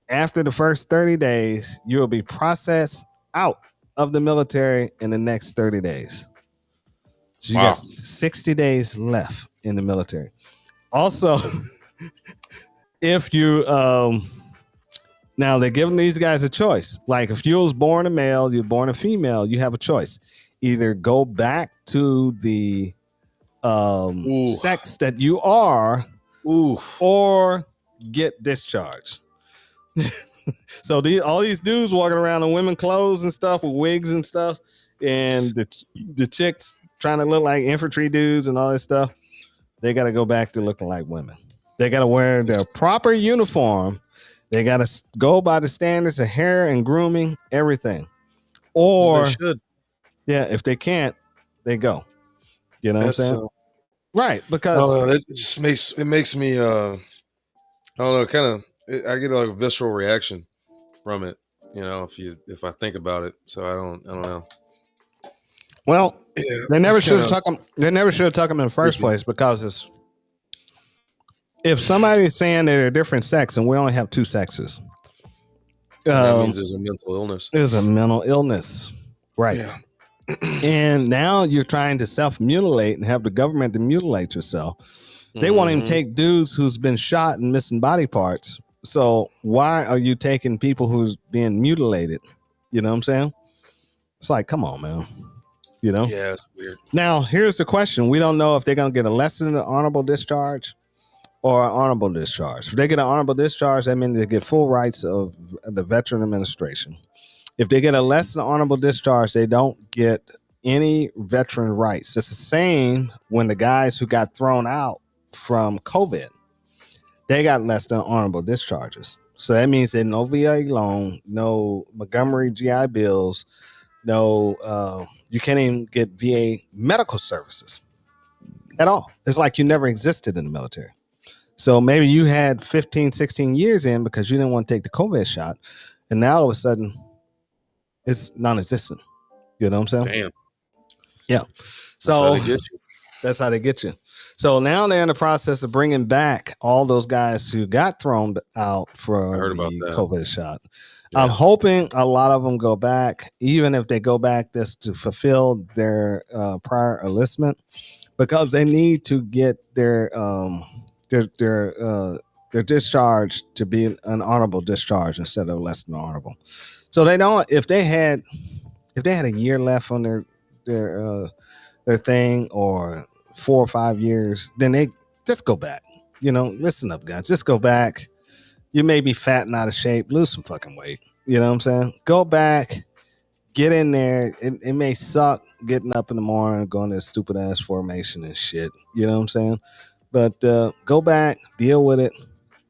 after the first 30 days, you'll be processed out of the military in the next 30 days. So you got 60 days left in the military. Also, if you now they're giving these guys a choice. Like if you was born a male, you're born a female, you have a choice. Either go back to the sex that you are, or get discharged. So all these dudes walking around in women clothes and stuff with wigs and stuff, and the chicks trying to look like infantry dudes and all this stuff, they got to go back to looking like women. They got to wear their proper uniform. They got to go by the standards of hair and grooming, everything. Or, if they can't, they go. You know what I'm saying? Right, because it just makes me I don't know, kind of I get like a visceral reaction from it, you know, if I think about it. So I don't know. Well, they never should have took them. They never should have took them in the first place, because if somebody's saying they're a different sex and we only have 2 sexes, that means there's a mental illness. There's a mental illness, right? Yeah. And now you're trying to self-mutilate and have the government to mutilate yourself. They won't even Mhm. take dudes who's been shot and missing body parts. So why are you taking people who's being mutilated? You know what I'm saying? It's like, come on, man. You know? Yeah, it's weird. Now, here's the question. We don't know if they're going to get a less than an honorable discharge or an honorable discharge. If they get an honorable discharge, that means they get full rights of the Veteran Administration. If they get a less than honorable discharge, they don't get any veteran rights. It's the same when the guys who got thrown out from COVID, they got less than honorable discharges. So that means that no VA loan, no Montgomery GI bills, no, you can't even get VA medical services at all. It's like you never existed in the military. So maybe you had 15, 16 years in because you didn't want to take the COVID shot. And now all of a sudden it's non-existent. You know what I'm saying? Damn. Yeah. That's how So they get you. that's how they get you. So now they're in the process of bringing back all those guys who got thrown out for I heard the about that. COVID shot. Yeah. I'm hoping a lot of them go back, even if they go back just to fulfill their prior enlistment, because they need to get their discharge to be an honorable discharge instead of less than honorable. So they don't. If they had a year left on their thing, or 4 or 5 years, then they just go back. You know, listen up, guys. Just go back. You may be fat and out of shape, lose some fucking weight. You know what I'm saying? Go back, get in there. It may suck getting up in the morning, going to stupid ass formation and shit. You know what I'm saying? But go back, deal with it,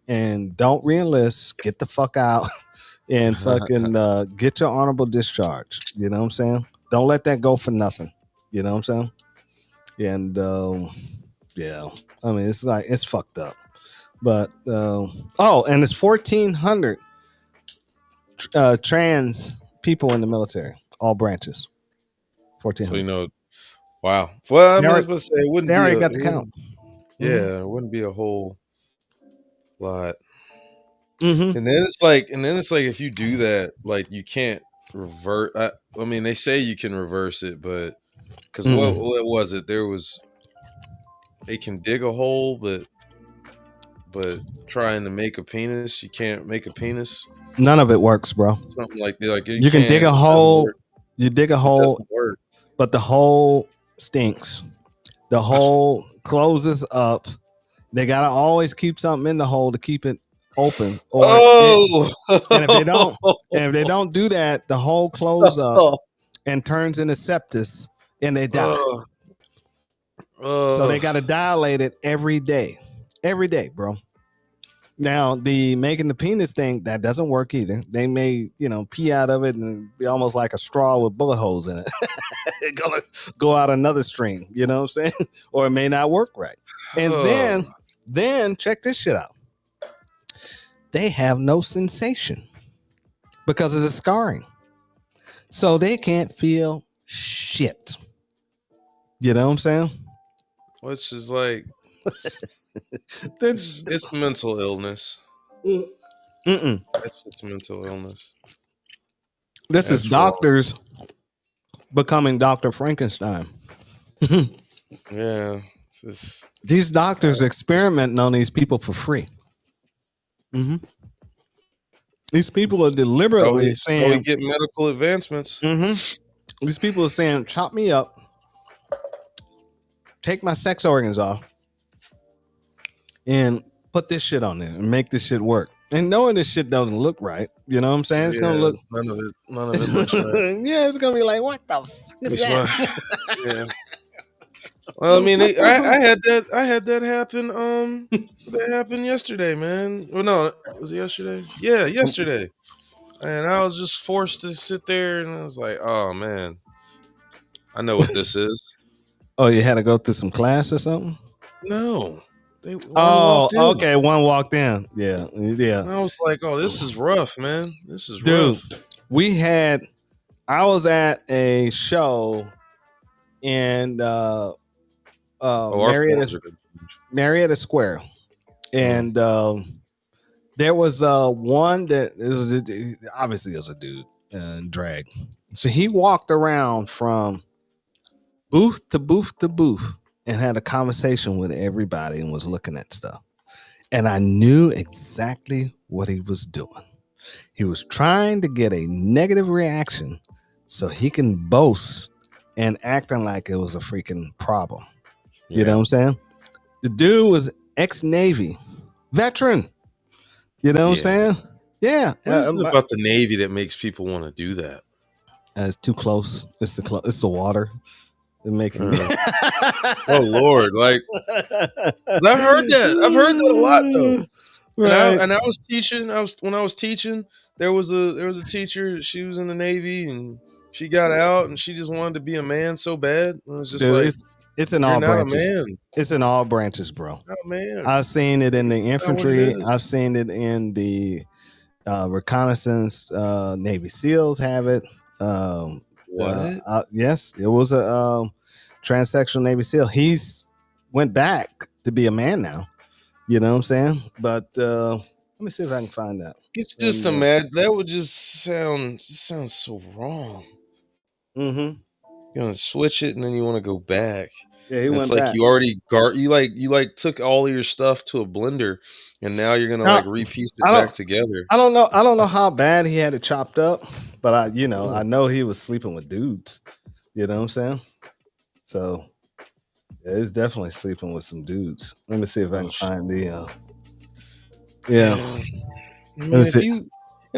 and don't re-enlist. Get the fuck out and fucking get your honorable discharge. You know what I'm saying? Don't let that go for nothing. You know what I'm saying? And yeah, I mean, it's like, it's fucked up. But and it's 1,400 trans people in the military, all branches. So 1,400. you know, wow. Well, I They mean, I was already- about to say it wouldn't They be already a, got the it count. wouldn't- Yeah, it wouldn't be a whole lot. Mm-hmm. And then it's like if you do that, like you can't revert. I mean, they say you can reverse it, but because what was it? There was they can dig a hole, but trying to make a penis, you can't make a penis. None of it works, bro. Something like that. Like You can dig a it doesn't hole. work. You dig a It hole, doesn't work. but the hole stinks. The hole closes up. They gotta always keep something in the hole to keep it open. And if they don't do that, the hole closes up and turns into sepsis, and they die. So they got to dilate it every day, bro. Now the making the penis thing, that doesn't work either. They may, pee out of it and be almost like a straw with bullet holes in it. It's gonna go out another stream, you know what I'm saying? Or it may not work right. And then check this shit out. They have no sensation because of the scarring. So they can't feel shit. You know what I'm saying? Which is like it's mental illness. Mm-mm. It's mental illness. This is doctors becoming Dr. Frankenstein. Yeah. These doctors experimenting on these people for free. Mm-hmm. These people are deliberately saying, we get medical advancements. Mm-hmm. These people are saying, chop me up, take my sex organs off, and put this shit on there and make this shit work. And knowing this shit doesn't look right, you know what I'm saying? It's gonna look none of it looks right. Yeah, it's gonna be like, what the fuck is that? Yeah. Well, I mean, I had that happen. That happened yesterday, man. Well, no, was it yesterday? Yeah, yesterday. And I was just forced to sit there, and I was like, oh man, I know what this is. Oh, you had to go through some class or something? No. Okay. One walked in. Yeah. And I was like, oh, this is rough, man. This is Dude, rough. I was at a show in Marietta Square, and there was one that obviously it was a dude in drag. So he walked around from booth to booth to booth and had a conversation with everybody and was looking at stuff. And I knew exactly what he was doing. He was trying to get a negative reaction so he can boast and acting like it was a freaking problem. You know what I'm saying? The dude was ex-Navy veteran. You know what I'm saying? Yeah. What is it about the Navy that makes people want to do that? It's too close. It's the water. They're making. Oh Lord! Like I've heard that. I've heard that a lot though. Right. And I was teaching. When I was teaching, there was a teacher. She was in the Navy and she got out and she just wanted to be a man so bad. It was just Dude, like it's in all branches. Man. It's in all branches, bro. Oh man! I've seen it in the infantry. I've seen it in the reconnaissance. Navy SEALs have it. What? Yes, it was a transsexual Navy SEAL. He's went back to be a man now. You know what I'm saying? But let me see if I can find that. It's just imagine that would just sound so wrong. Mm-hmm. You want to switch it and then you want to go back. Yeah, he went like back. You already you took all of your stuff to a blender and now you're gonna repiece it back together. I don't know how bad he had it chopped up, but I know he was sleeping with dudes. You know what I'm saying? So yeah, he's definitely sleeping with some dudes. Let me see if I can find the and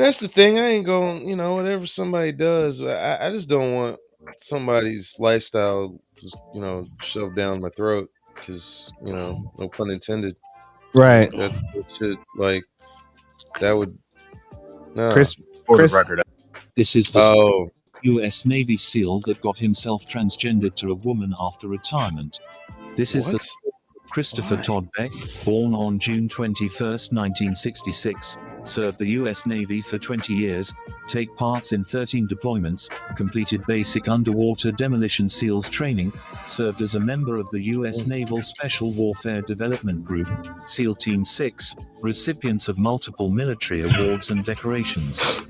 that's the thing. I ain't going, whatever somebody does, I just don't want somebody's lifestyle just, shoved down my throat because, no pun intended. Right. That shit, like, that would, no. Chris, the record. This is the U.S. Navy SEAL that got himself transgendered to a woman after retirement. This is the Christopher Todd Beck, born on June 21, 1966, served the U.S. Navy for 20 years, take parts in 13 deployments, completed basic underwater demolition SEALs training, served as a member of the U.S. Naval Special Warfare Development Group, SEAL Team 6, recipients of multiple military awards and decorations.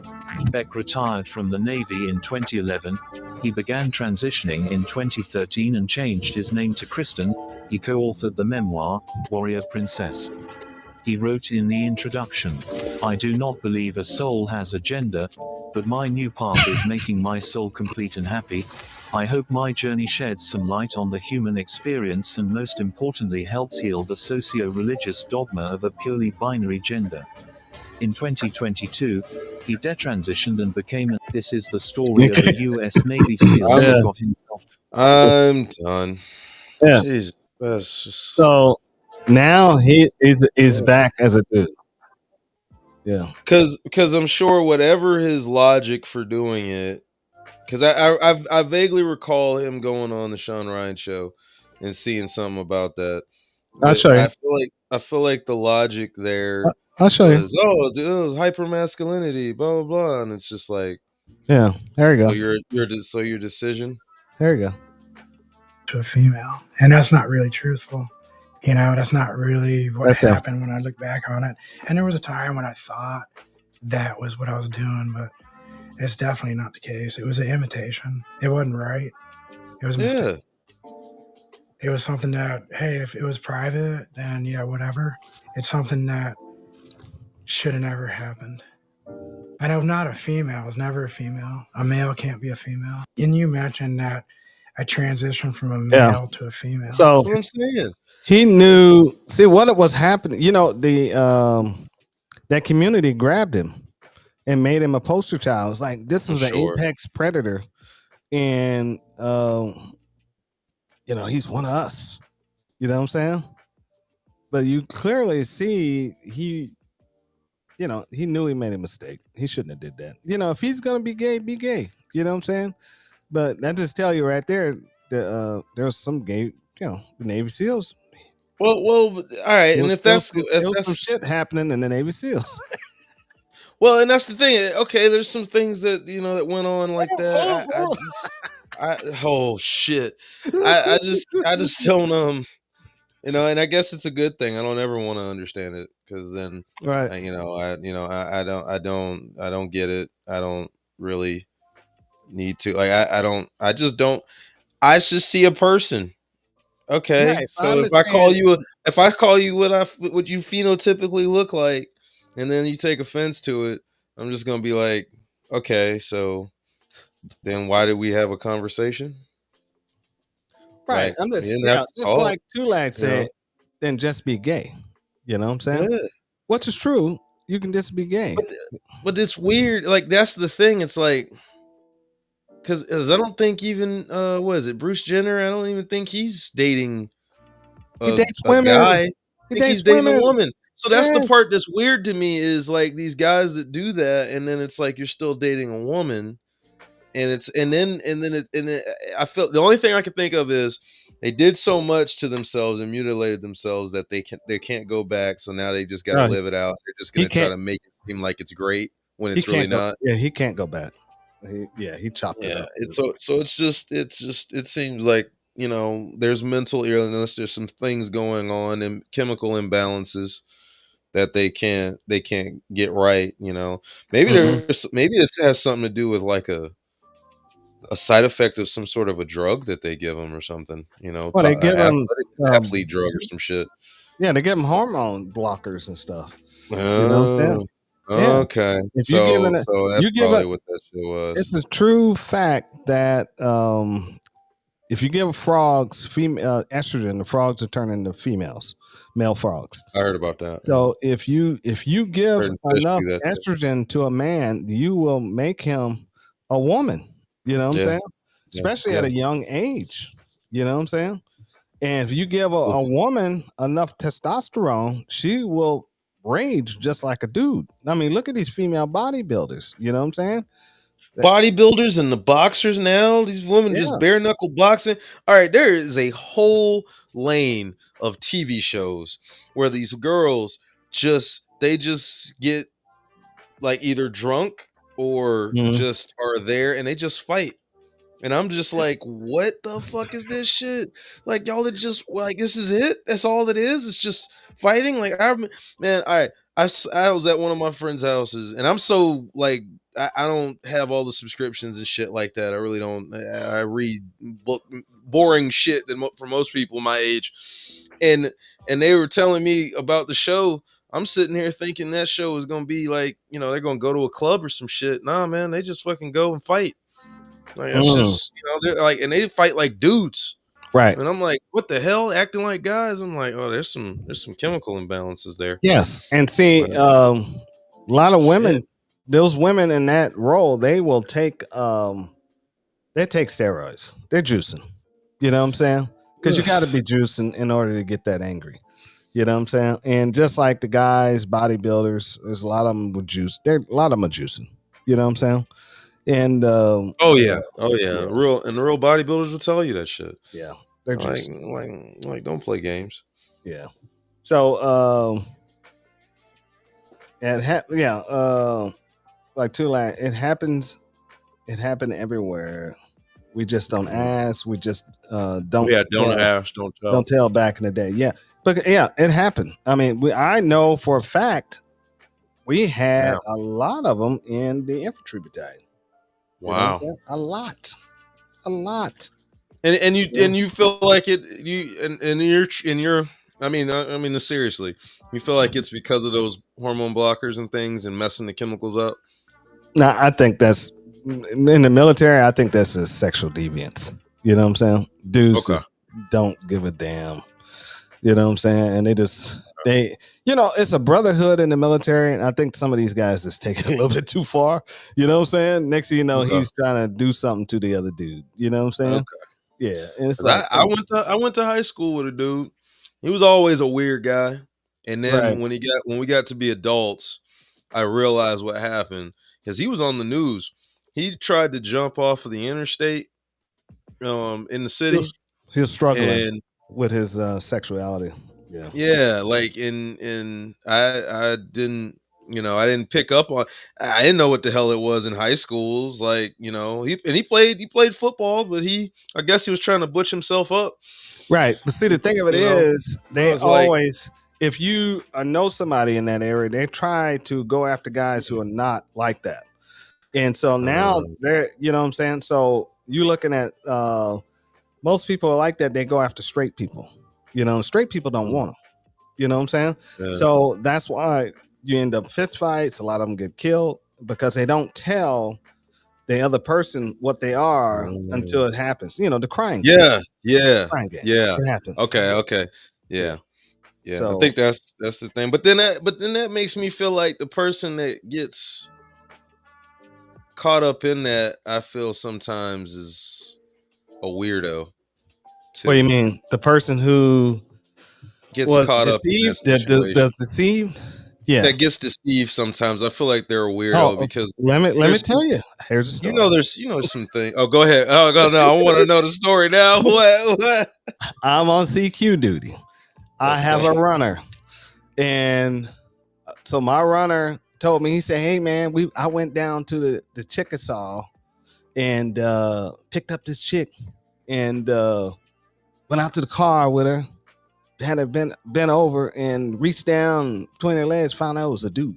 Beck retired from the Navy in 2011. He began transitioning in 2013 and changed his name to Kristen. He co-authored the memoir, Warrior Princess. He wrote in the introduction, "I do not believe a soul has a gender, but my new path is making my soul complete and happy. I hope my journey sheds some light on the human experience and most importantly helps heal the socio-religious dogma of a purely binary gender." In 2022, he detransitioned and became This is the story of a U.S. Navy SEAL who got himself. I'm done. Yeah. Jesus, that's just... So now he is back as a dude. Yeah. Because I'm sure whatever his logic for doing it, because I vaguely recall him going on the Sean Ryan show and seeing something about that. I'll show you. I feel like the logic there. I'll show you. Oh, dude, it was hypermasculinity, blah blah blah, and it's just like, yeah, there you go. So your decision. There you go. To a female, and that's not really truthful. That's not really what happened when I look back on it. And there was a time when I thought that was what I was doing, but it's definitely not the case. It was an imitation. It wasn't right. It was a mistake. It was something that, hey, if it was private, then yeah, whatever. It's something that should have never happened. And I'm not a female. I was never a female. A male can't be a female. And you mentioned that I transitioned from a male to a female. So that's what I'm saying. He knew. See what was happening. The that community grabbed him and made him a poster child. It's like this was an apex predator, and he's one of us. You know what I'm saying? But you clearly see he knew he made a mistake. He shouldn't have did that. If he's gonna be gay, be gay. You know what I'm saying? But that just tell you right there that there's some gay, the Navy SEALs. Well, all right, and if that's some shit happening in the Navy SEALs. Well, and that's the thing. Okay, there's some things that that went on like that. Oh shit! I just don't and I guess it's a good thing. I don't ever want to understand it because then right. I don't get it. I don't really need to. Like I just don't. I just see a person. Okay, Right. I so if understand. I call you what you phenotypically look like, and then you take offense to it, I'm just gonna be like, okay, so then why did we have a conversation? Right. Like I'm we just didn't have to just talk, like Tulak you know? said, then just be gay. You know what I'm saying? Yeah. Which is true. You can just be gay. But it's weird. Like that's the thing. It's like because I don't think even what is it, Bruce Jenner? I don't even think he's dating He dates a women. guy. I He think he's dates dating a women. woman. So that's the Yes. part that's weird to me is like these guys that do that, and then it's like you're still dating a woman, and it's and then I felt the only thing I can think of is they did so much to themselves and mutilated themselves that they can't go back. So now they just got to No, live it out. They're just he gonna try can't. to make it seem like it's great when He it's really can't go. not. Yeah, he can't go back. He chopped it Yeah, up. it's so it's just it seems like there's mental illness, there's some things going on and chemical imbalances that they can't get right. Maybe Mm-mm. maybe this has something to do with like a side effect of some sort of a drug that they give them or something. Well, they give him. Athlete drug or some shit. Yeah, they give him hormone blockers and stuff. You know what I'm Oh, saying? Yeah. okay. If you So giving it, that's you give probably a. what that shit was. It's a true fact that if you give frogs female estrogen, the frogs will turn into females, male frogs. I heard about that. So if you give Heard fish enough do that too. estrogen to a man, you will make him a woman. You know what I'm Yeah. saying? Yeah. Especially Yeah. at a young age. You know what I'm saying? And if you give a woman enough testosterone, she will rage just like a dude. I mean, look at these female bodybuilders. You know what I'm saying? Bodybuilders and the boxers now, these women Yeah. just bare knuckle boxing. All right, there is a whole lane of TV shows where these girls they just get like either drunk or Mhm. just are there and they just fight. And I'm just like, what the fuck is this shit? Like y'all are just like this is it? That's all it is? It's just fighting? Like man, all right. I was at one of my friends' houses and I'm so like I don't have all the subscriptions and shit like that. I really don't. I read boring shit than for most people my age, and they were telling me about the show. I'm sitting here thinking that show is gonna be like they're gonna go to a club or some shit. Nah, man, they just fucking go and fight. Like that's just they're like, and they fight like dudes. Right. And I'm like, what the hell? Acting like guys. I'm like, oh, there's some chemical imbalances there. Yes. And see, a lot of women, those women in that role, they will take steroids. They're juicing. You know what I'm saying? Because you got to be juicing in order to get that angry. You know what I'm saying? And just like the guys, bodybuilders, there's a lot of them with juice. A lot of them are juicing. You know what I'm saying? And oh yeah, real bodybuilders will tell you that shit. Yeah, they're just like don't play games. Yeah. So like Tulak, it happens. It happened everywhere. We just don't ask. We just don't. Yeah, don't ask, don't tell. Don't tell. Back in the day, yeah, but yeah, it happened. I mean, I know for a fact we had a lot of them in the infantry battalion. Wow, a lot. And you feel like it I mean seriously, you feel like it's because of those hormone blockers and things and messing the chemicals up? No, I think that's in the military. I think that's a sexual deviance. You know what I'm saying? Dudes just don't give a damn. You know what I'm saying? And it's a brotherhood in the military, and I think some of these guys just take it a little bit too far. You know what I'm saying? Next thing you know, he's trying to do something to the other dude. You know what I'm saying? Okay. Yeah. And it's like I went to high school with a dude. He was always a weird guy. And then when we got to be adults, I realized what happened because he was on the news. He tried to jump off of the interstate in the city. He was struggling with his sexuality. Yeah. Yeah, like in I didn't I didn't pick up on. I didn't know what the hell it was in high schools. Like he played football, but I guess he was trying to butch himself up. Right, but see the thing of it is, they always if you know somebody in that area, they try to go after guys who are not like that, and so now they're you know what I'm saying. So you looking at most people are like that. They go after straight people. Straight people don't want them. You know what I'm saying? Yeah. So that's why you end up fist fights. A lot of them get killed because they don't tell the other person what they are until it happens. The crying game. Crying game. It happens. Okay. Yeah. So, I think that's the thing. But then that makes me feel like the person that gets caught up in that, I feel sometimes is a weirdo. What do you mean? The person who gets was caught deceived, up in that situation. does deceived? Yeah. That gets deceived sometimes. I feel like they're a weirdo because let me tell you. Here's the story. There's some thing. Oh, go ahead. Oh, go no. I want to know the story now. What? I'm on CQ duty. I have a runner, and so my runner told me. He said, "Hey man, I went down to the Chickasaw and picked up this chick and went out to the car with her. Had her bent over and reached down between her legs, found out it was a dude."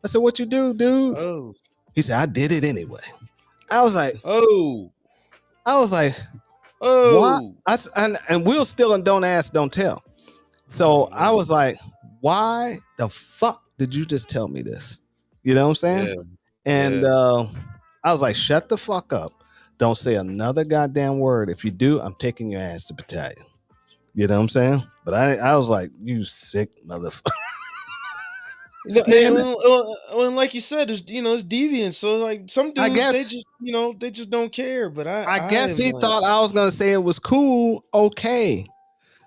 I said, "What you do, dude?" Oh. He said, "I did it anyway." I was like, "Oh." What? And Will still and don't ask, don't tell. So I was like, why the fuck did you just tell me this? You know what I'm saying? Yeah. And I was like, shut the fuck up. Don't say another goddamn word. If you do, I'm taking your ass to battalion. You know what I'm saying? But I was like, you sick motherfucker. And like you said, it's deviant. So like some dudes, they just don't care. But I guess he thought I was gonna say it was cool. Okay.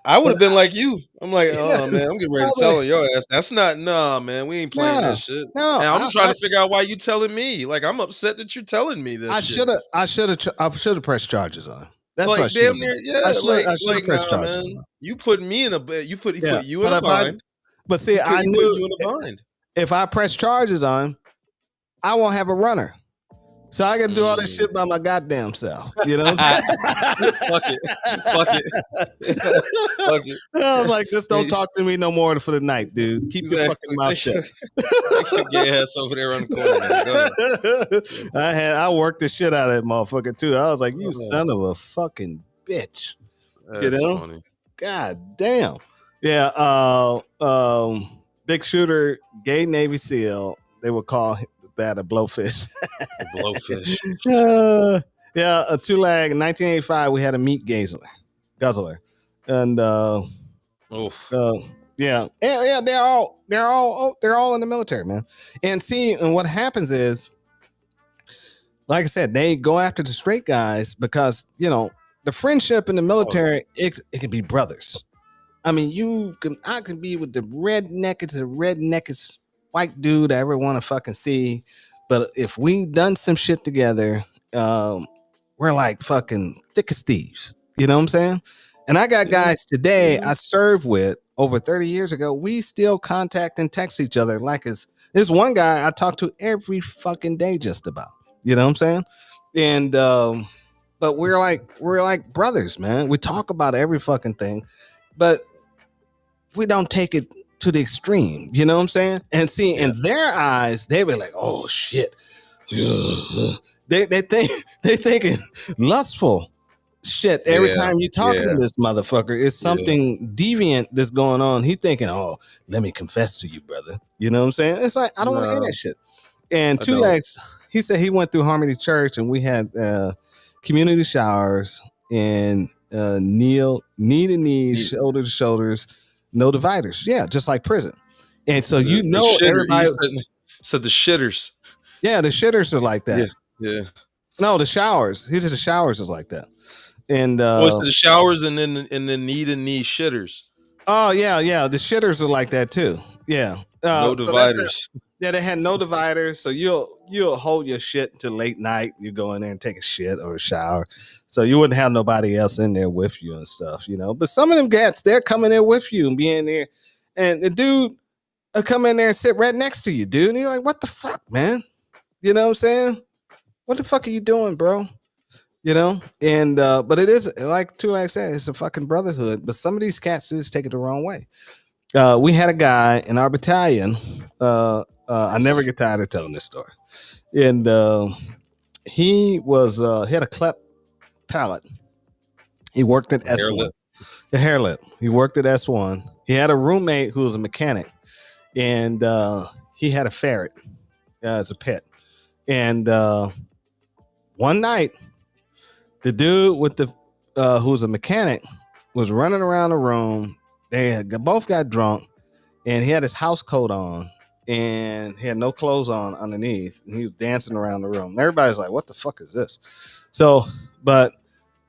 I would have been like you. I'm like, oh man, I'm getting ready to tell your ass. That's not, nah, man. We ain't playing that shit. No, and I'm trying to figure out why you telling me. Like, I'm upset that you're telling me this. I should have pressed charges on him. That's like, what I damn near, yeah. I should have pressed charges. Man. You put me in a, you put you in a bind. But see, I knew you in a bind. If I press charges on him, I won't have a runner. So I can do all this shit by my goddamn self. You know what I'm saying? Fuck it. Fuck it. I was like, just don't talk to me no more for the night, dude. Keep your fucking mouth shut. Get your ass over there on the corner. I worked the shit out of that motherfucker too. I was like, you son of a fucking bitch. That's funny. God damn. Yeah. Big shooter, gay Navy SEAL. They would call that a blowfish. Yeah, a two-leg. In 1985, we had a meat guzzler, and yeah, they're all in the military, man. And what happens is, like I said, they go after the straight guys because the friendship in the military, it can be brothers. I mean, I can be with the redneckest white dude I ever want to fucking see, but if we done some shit together, we're like fucking thick as thieves. You know what I'm saying? And I got guys today I served with over 30 years ago. We still contact and text each other like this one guy I talk to every fucking day just about. You know what I'm saying? And but we're like brothers, man. We talk about every fucking thing, but we don't take it to the extreme, you know what I'm saying? And see, in their eyes, they be like, "Oh shit," they thinking lustful shit every time you talk to this motherfucker. It's something deviant that's going on. He thinking, "Oh, let me confess to you, brother." You know what I'm saying? It's like I don't want to hear that shit. And Two Legs, he said he went through Harmony Church, and we had community showers and knee to knee, shoulder to shoulders. No dividers, just like prison. And so everybody said the shitters. Yeah, the shitters are like that. Yeah. No, the showers. He said the showers is like that. And what's the showers and then knee to knee shitters? Oh yeah, the shitters are like that too. Yeah. No dividers. They had no dividers. So you'll hold your shit until late night. You go in there and take a shit or a shower. So you wouldn't have nobody else in there with you and stuff, But some of them cats, they're coming in with you and being there. And the dude will come in there and sit right next to you, dude. And you're like, what the fuck, man? You know what I'm saying? What the fuck are you doing, bro? And but it is, like Two Legs said, it's a fucking brotherhood. But some of these cats just take it the wrong way. We had a guy in our battalion. I never get tired of telling this story. And he had a cleft palate, He worked at Hair S1. lip. The hair lip. He worked at S1. He had a roommate who was a mechanic, and he had a ferret as a pet. And one night, the dude with the who was a mechanic was running around the room. They both got drunk, and he had his house coat on, and he had no clothes on underneath, and he was dancing around the room. And everybody's like, "What the fuck is this?" So, but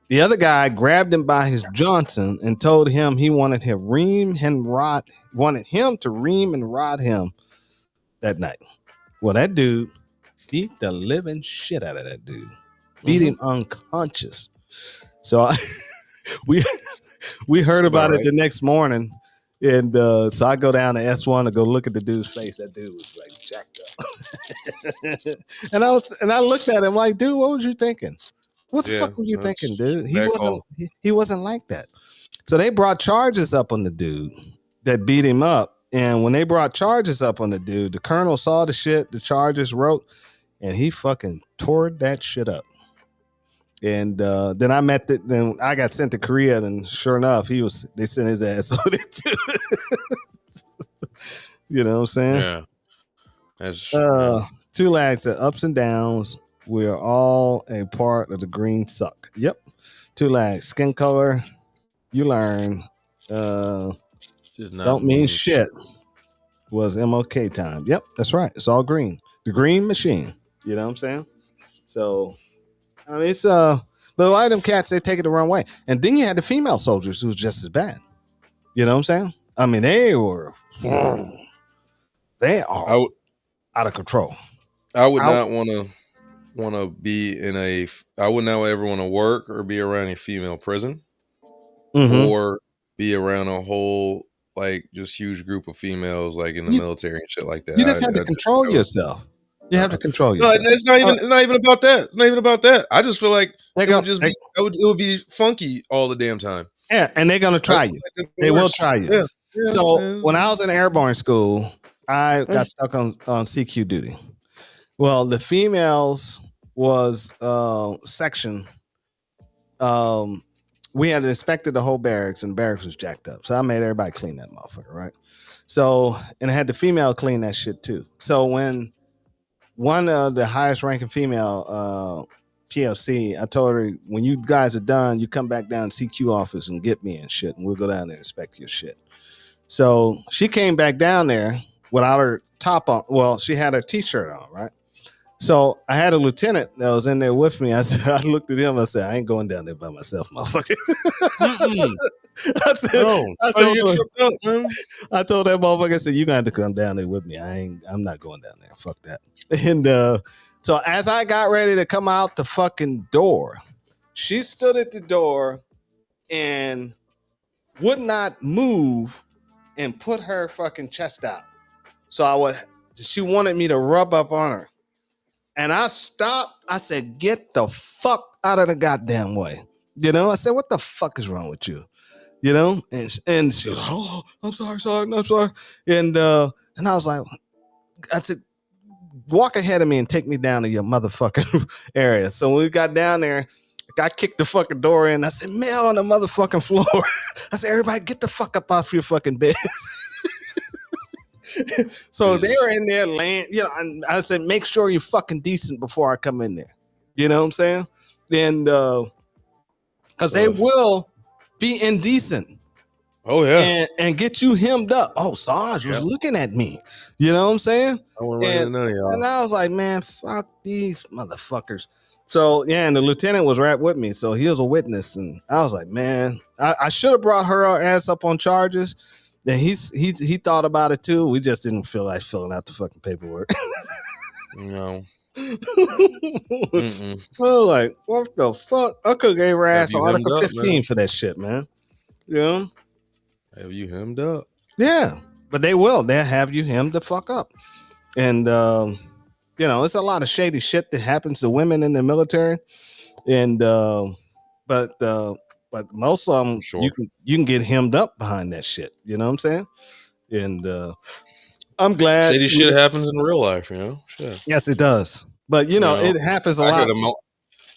the other guy grabbed him by his Johnson and told him he wanted him to ream and rod him that night. Well, that dude beat the living shit out of that dude, beat him unconscious. So we heard about it the next morning, and so I go down to S1 to go look at the dude's face. That dude was like jacked up, and I looked at him like, dude, what was you thinking? What the fuck were you thinking, dude? He wasn't like that. So they brought charges up on the dude that beat him up. And when they brought charges up on the dude, the colonel saw the shit the charges wrote, and he fucking tore that shit up. And then then I got sent to Korea, and sure enough, they sent his ass over there too. You know what I'm saying? Yeah. That's Two Lags said ups and downs. We are all a part of the green suck. Yep. Two Lags. Skin color. You learn. Don't mean shit. Was MLK time. Yep, that's right. It's all green. The green machine. You know what I'm saying? So, I mean, it's but a lot of them cats, they take it the wrong way. And then you had the female soldiers who was just as bad. You know what I'm saying? I mean, they are out of control. I would not want to be in I would not ever want to work or be around a female prison or be around a whole like just huge group of females like in the military and shit like that. You just have to control yourself. You have to control yourself. No, it's not even about that. It's not even about that. I just feel like it would be funky all the damn time. Yeah, and they're gonna try you. They will try you. Yeah, so man. When I was in airborne school, I got stuck on CQ duty. Well, the females was section. We had inspected the whole barracks, and the barracks was jacked up. So I made everybody clean that motherfucker, right? So, and I had the female clean that shit too. So when one of the highest ranking female PLC, I told her, when you guys are done, you come back down to CQ office and get me and shit, and we'll go down there and inspect your shit. So she came back down there without her top on. Well, she had her t-shirt on, right? So I had a lieutenant that was in there with me. I looked at him. I said, I ain't going down there by myself, motherfucker. I told that motherfucker, I said, you got to come down there with me. I'm not going down there. Fuck that. And so as I got ready to come out the fucking door, she stood at the door and would not move and put her fucking chest out. So she wanted me to rub up on her. And I stopped. I said, get the fuck out of the goddamn way. You know, I said, what the fuck is wrong with you? You know, and she was, oh, I'm sorry. And I was like, I said, walk ahead of me and take me down to your motherfucking area. So when we got down there, I kicked the fucking door in. I said, mail on the motherfucking floor. I said, everybody get the fuck up off your fucking beds. So they were in there laying, you know, and I said, make sure you're fucking decent before I come in there. You know what I'm saying? And because they will be indecent. Oh, yeah. And get you hemmed up. Oh, Sarge was looking at me. You know what I'm saying? I want to run into none of y'all. And I was like, man, fuck these motherfuckers. So, yeah, and the lieutenant was right with me. So he was a witness. And I was like, man, I should have brought her ass up on charges. Then he thought about it too. We just didn't feel like filling out the fucking paperwork. No. Well, like, what the fuck? I could gave her ass on Article 15 for that shit, man. You know? Have you hemmed up? Yeah, but they will. They'll have you hemmed the fuck up. And, you know, it's a lot of shady shit that happens to women in the military. And, but most of them, you can get hemmed up behind that shit. You know what I'm saying? And I'm glad. Shady shit happens in real life, you know? Shit. Yes, it does. But, you know, it happens a lot.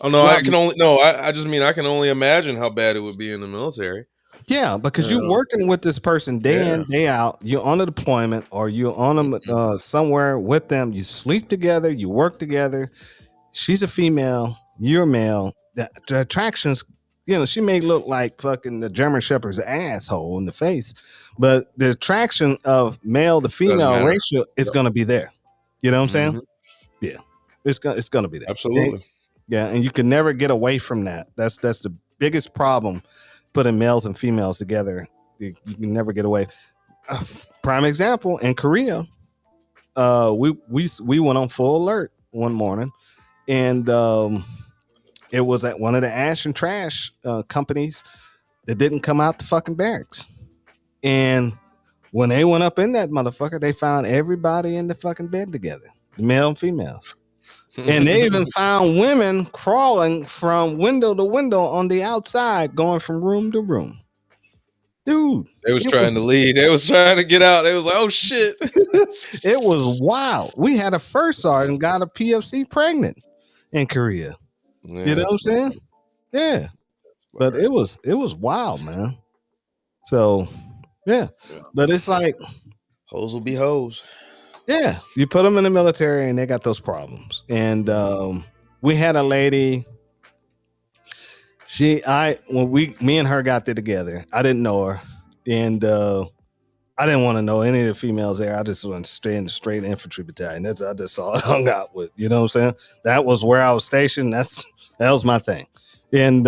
Oh no, Well, I can only no. I just mean I can only imagine how bad it would be in the military. yeah, because you're working with this person day in, day out. You're on a deployment or you're on them somewhere with them. You sleep together, you work together. She's a female, you're a male. The attractions, she may look like fucking the German Shepherd's asshole in the face, but the attraction of male to female ratio is going to be there. You know what I'm saying? Yeah, it's going to be there. Absolutely. Yeah, and you can never get away from that. That's the biggest problem, putting males and females together. You can never get away. Prime example, in Korea, we went on full alert one morning, and it was at one of the ash and trash companies that didn't come out the fucking barracks. And when they went up in that motherfucker, they found everybody in the fucking bed together, the male and females. And they even found women crawling from window to window on the outside, going from room to room. Dude, they was trying to leave. They was trying to get out. They was like, "Oh shit!" It was wild. We had a first sergeant got a PFC pregnant in Korea. Yeah, you know what I'm saying? Yeah, but it was wild, man. So yeah, but it's like hoes will be hoes. Yeah, you put them in the military and they got those problems. And we had a lady. Me and her got there together. I didn't know her, and I didn't want to know any of the females there. I just went straight infantry battalion. I just all hung out with. You know what I'm saying? That was where I was stationed. That was my thing. And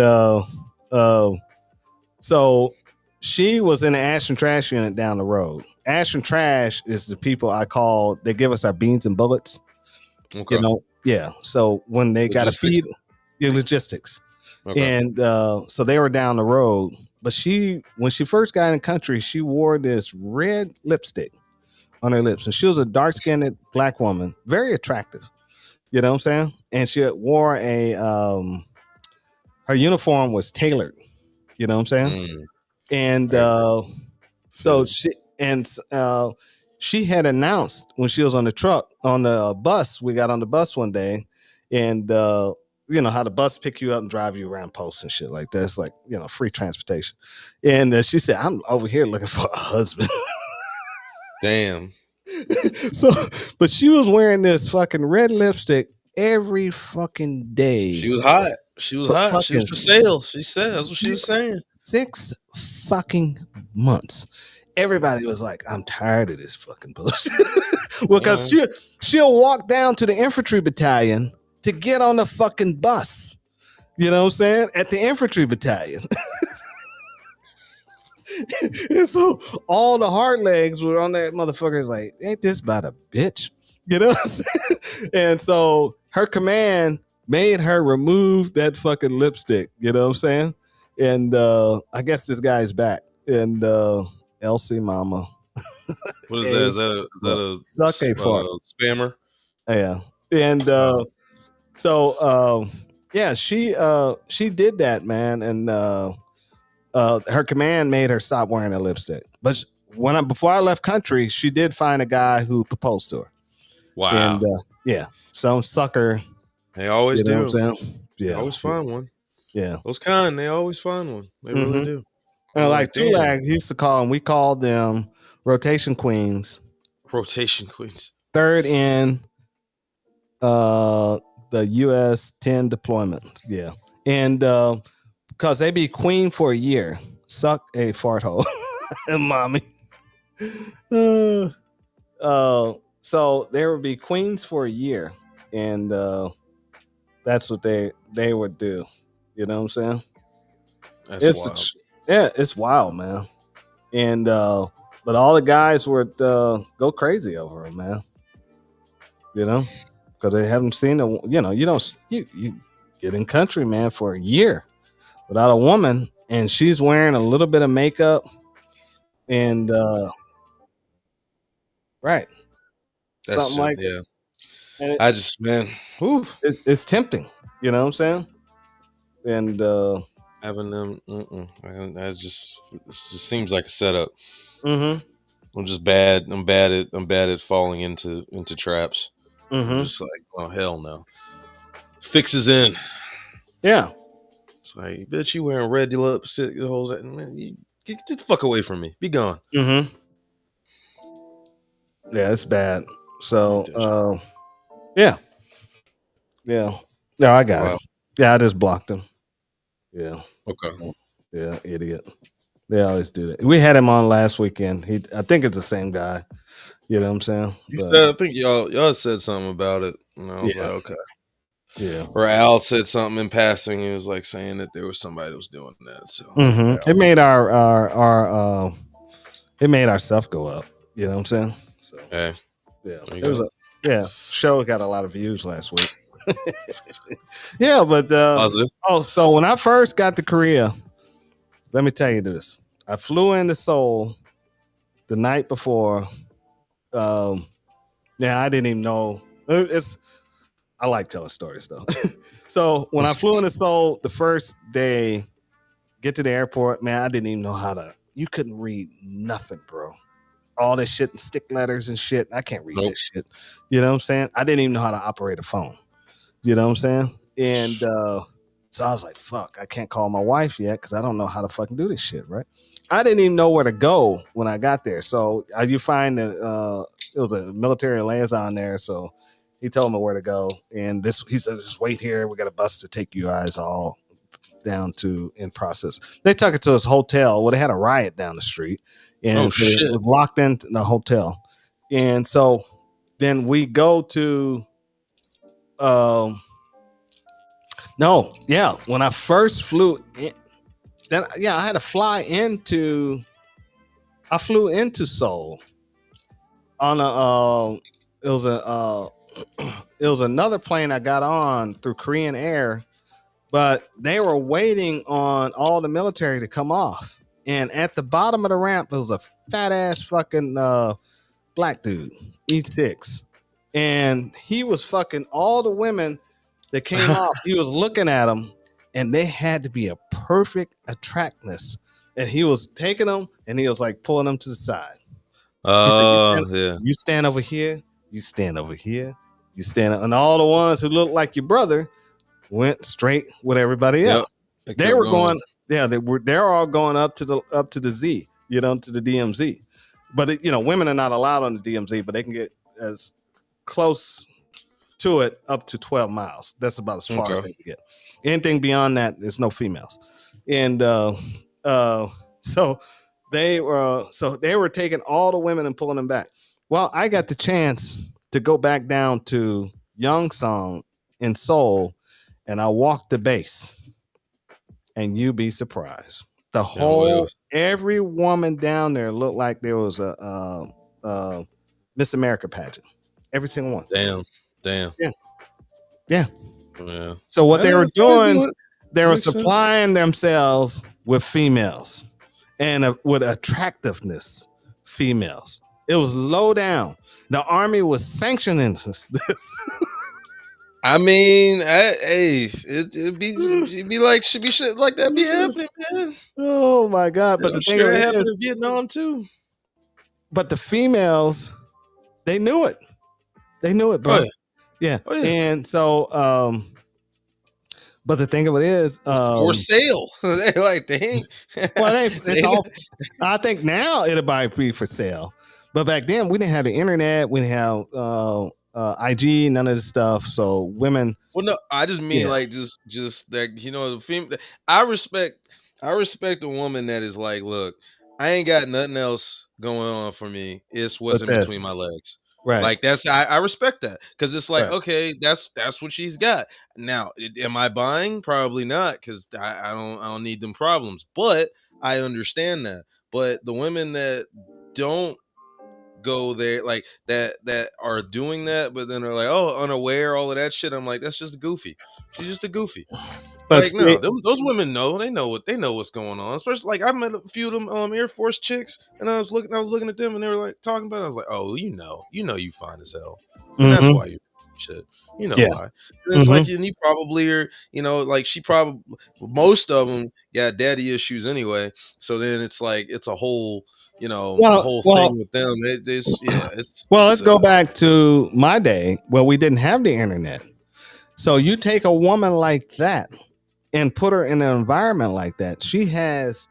so she was in the ash and trash unit down the road. Ash and trash is the people I call. They give us our beans and bullets. Okay. Yeah. So when they got to feed the logistics, and so they were down the road. But when she first got in the country, she wore this red lipstick on her lips, and she was a dark-skinned black woman, very attractive. You know what I'm saying? And she wore her uniform was tailored. You know what I'm saying? And so she had announced when she was on the bus. We got on the bus one day, and you know how the bus pick you up and drive you around posts and shit like that. It's like, free transportation. And she said, "I'm over here looking for a husband." Damn. So, but she was wearing this fucking red lipstick every fucking day. She was hot. She was hot. She was for sale. She said that's what she was saying. 6 fucking months. Everybody was like, "I'm tired of this fucking bullshit." Because she'll walk down to the infantry battalion to get on the fucking bus. You know what I'm saying? At the infantry battalion. And so all the hard legs were on that motherfucker's like, "Ain't this about a bitch?" You know what I'm saying? And so her command made her remove that fucking lipstick. You know what I'm saying? And I guess this guy's back. And Elsie Mama. What is that? Is that a suck a fart spammer? Yeah. And so she did that, man. And her command made her stop wearing a lipstick. But before I left country, she did find a guy who proposed to her. Wow. And some sucker. They always do. Know what I'm saying? Yeah. They always find one. Yeah. Those kind, they always find one. They really do. Like Tulag used to call them, we called them rotation queens. Rotation queens. Third in the US 10 deployment. Yeah. And because they be queen for a year. Suck a fart hole. Mommy. So they would be queens for a year. And that's what they would do. You know what I'm saying? That's wild. It's wild, man. And but all the guys would go crazy over her, man. You know, because they haven't seen you get in country, man, for a year without a woman, and she's wearing a little bit of makeup, and right, That's something like yeah. And I just it's tempting. You know what I'm saying? And having them, it just seems like a setup. Mm-hmm. I'm just bad. I'm bad at falling into traps. Mm-hmm. I'm just like, oh hell no. Fix is in. Yeah. It's like, bitch, you wearing red lipstick the whole time. Man, you get the fuck away from me. Be gone. Mm-hmm. Yeah, it's bad. So, yeah. Yeah. No, I got it. Yeah, I just blocked him. Yeah. Okay. Yeah, idiot. They always do that. We had him on last weekend. I think it's the same guy. You know what I'm saying? I think y'all said something about it. And I was like, okay. Yeah. Or Al said something in passing. He was like saying that there was somebody that was doing that. So it made our it made our stuff go up. You know what I'm saying? So yeah. It was show got a lot of views last week. Yeah, but so when I first got to Korea, let me tell you this. I flew into Seoul the night before. I didn't even know. I like telling stories though. So when I flew into Seoul the first day, get to the airport, man, I didn't even know you couldn't read nothing, bro. All this shit and stick letters and shit. I can't read this shit. You know what I'm saying? I didn't even know how to operate a phone. You know what I'm saying? And so I was like, fuck, I can't call my wife yet because I don't know how to fucking do this shit, right? I didn't even know where to go when I got there. So you find that it was a military liaison there. So he told me where to go. And he said, just wait here. We got a bus to take you guys all down to in process. They took it to his hotel. Well, they had a riot down the street. And so it was locked into the hotel. And so then we go to when I first flew in, I had to fly into Seoul on it was another plane I got on through Korean Air, but they were waiting on all the military to come off. And at the bottom of the ramp, there was a fat ass fucking black dude, E6. And he was fucking all the women that came off. He was looking at them, and they had to be a perfect attractiveness. And he was taking them, and he was like pulling them to the side. You stand over here. You stand over here. You stand up. And all the ones who looked like your brother went straight with everybody else. They were going. Yeah, they're all going up to the Z, to the DMZ. But women are not allowed on the DMZ, but they can get as close to it up to 12 miles. That's about as far as they can get. Anything beyond that, there's no females. And so they were taking all the women and pulling them back. Well, I got the chance to go back down to Yongsan in Seoul, and I walked the base. And you'd be surprised. Every woman down there looked like there was a Miss America pageant. Every single one. Damn. Yeah. So what they were doing, they were supplying themselves with females and with attractiveness females. It was low down. The army was sanctioning this. I mean, it'd be like should be shit like that be happening, man. Oh my god! But the thing sure happened in Vietnam too. But the females, they knew it. They knew it, bro. Yeah. And so, but the thing of it is, for sale. They like dang. Well, it's all. I think now it'll be for sale, but back then we didn't have the internet. We didn't have IG, none of this stuff. So women. Well, no, I just mean like just that the female. I respect a woman that is like, look, I ain't got nothing else going on for me. It's what's in between my legs. Right. Like I respect that because it's like okay, that's what she's got. Now, am I buying? Probably not because I don't need them problems. But I understand that. But the women that don't go there like that are doing that, but then they're like, oh, unaware, all of that shit. I'm like, that's just goofy. She's just a goofy. But like, no, those women know. They know what's going on. Especially like I met a few of them Air Force chicks, and I was looking at them, and they were like talking about it. I was like, oh, you fine as hell. And that's why you shit. You know why. And it's like, and you probably are. Like she probably most of them got daddy issues anyway. So then it's like it's a whole. The whole thing with them. Let's go back to my day where we didn't have the internet. So you take a woman like that and put her in an environment like that, she has,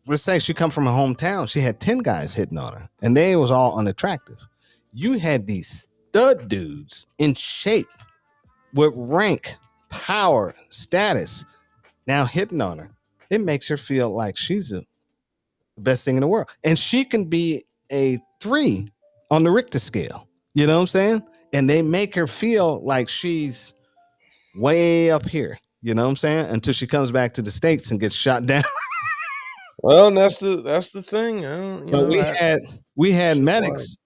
let's say she come from a hometown, she had 10 guys hitting on her, and they was all unattractive. You had these stud dudes in shape with rank, power, status, now hitting on her. It makes her feel like she's the best thing in the world. And she can be a 3 on the Richter scale. You know what I'm saying? And they make her feel like she's way up here. You know what I'm saying? Until she comes back to the States and gets shot down. Well, and that's the thing. I don't, you But know, we had medics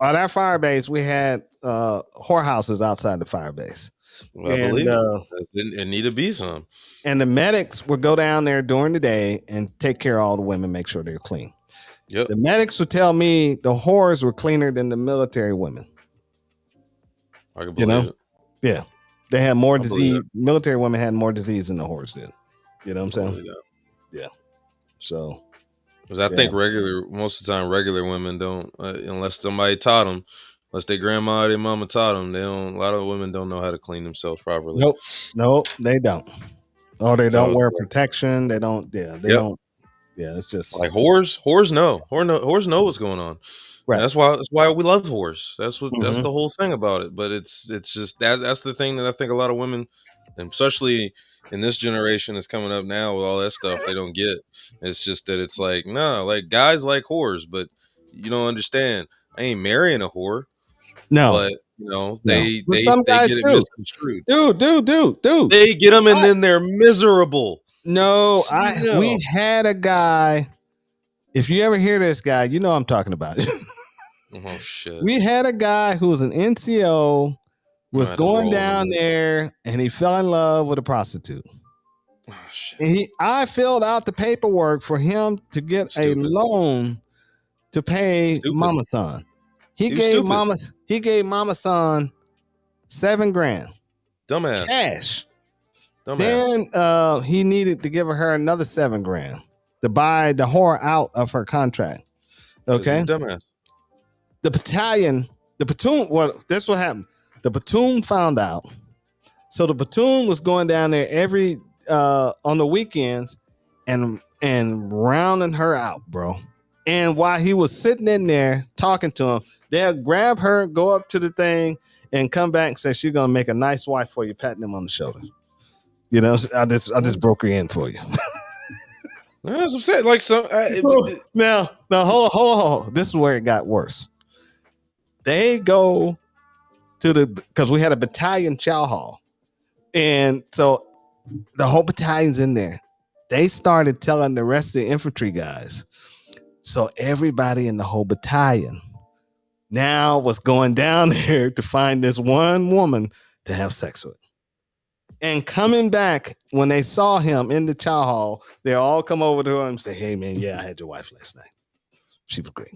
at our fire base. We had whorehouses outside the fire base. Well, I believe it need to be some. And the medics would go down there during the day and take care of all the women, make sure they're clean. Yep. The medics would tell me the whores were cleaner than the military women. I can believe it. Yeah. They had more I believe disease. Military women had more disease than the whores did. You know what I'm saying? Yeah. So, because I think most of the time, regular women don't, unless somebody taught them, unless their grandma or their mama taught them, they don't. A lot of women don't know how to clean themselves properly. Nope, they don't. Or they don't wear protection. They don't. Yeah, they don't. Yeah, it's just like whores. Whores know what's going on. Right. That's why we love whores. That's the whole thing about it. But it's just that's the thing that I think a lot of women, and especially in this generation that's coming up now with all that stuff, they don't get. It's just that it's like, no, like guys like whores, but you don't understand. I ain't marrying a whore. No. But they some guys get it do. misconstrued. Dude. They get them and then they're miserable. No, we had a guy. If you ever hear this guy, you know what I'm talking about. Oh shit. We had a guy who was an NCO, was going down there, and he fell in love with a prostitute. Oh shit. And I filled out the paperwork for him to get a loan to pay Mama Son. He gave Mama Son $7,000. Dumbass. Cash. Dumbass. Then he needed to give her another $7,000 to buy the whore out of her contract. Okay. Dumbass. The platoon, well, that's what happened. The platoon found out. So the platoon was going down there every on the weekends and rounding her out, bro. And while he was sitting in there talking to him, they'll grab her, go up to the thing, and come back and say she's gonna make a nice wife for you, patting him on the shoulder. You know, I just broke her in for you. That's what I'm saying. Like now, hold. This is where it got worse. They go to because we had a battalion chow hall, and so the whole battalion's in there. They started telling the rest of the infantry guys. So everybody in the whole battalion now was going down there to find this one woman to have sex with. And coming back, when they saw him in the chow hall, they all come over to him and say, "Hey, man, yeah, I had your wife last night. She was great."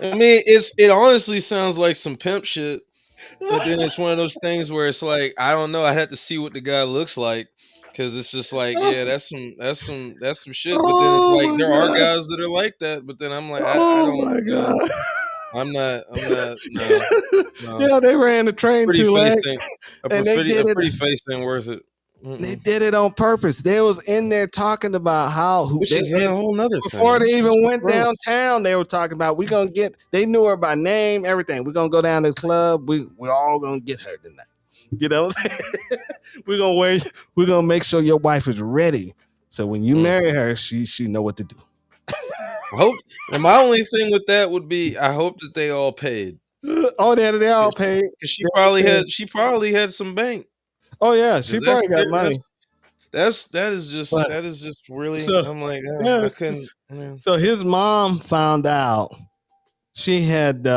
I mean, it honestly sounds like some pimp shit, but then it's one of those things where it's like, I don't know. I had to see what the guy looks like because it's just like, yeah, that's some shit. But then it's like there are guys that are like that. But then I'm like, I don't. My God. I'm not. No. Yeah, they ran the train too late, and a pretty face ain't worth it. They did it on purpose. They was in there talking about which is a whole nother before thing. they even went downtown. They were talking about they knew her by name, everything. We're gonna go down to the club. We're all gonna get her tonight. You know what I'm saying? We're gonna make sure your wife is ready. So when you marry her, she know what to do. And my only thing with that would be, I hope that they all paid. Oh, they all paid. Because she probably had some bank. Oh yeah, she probably got money. That is just really. So, I'm like, yeah, I couldn't. So his mom found out she had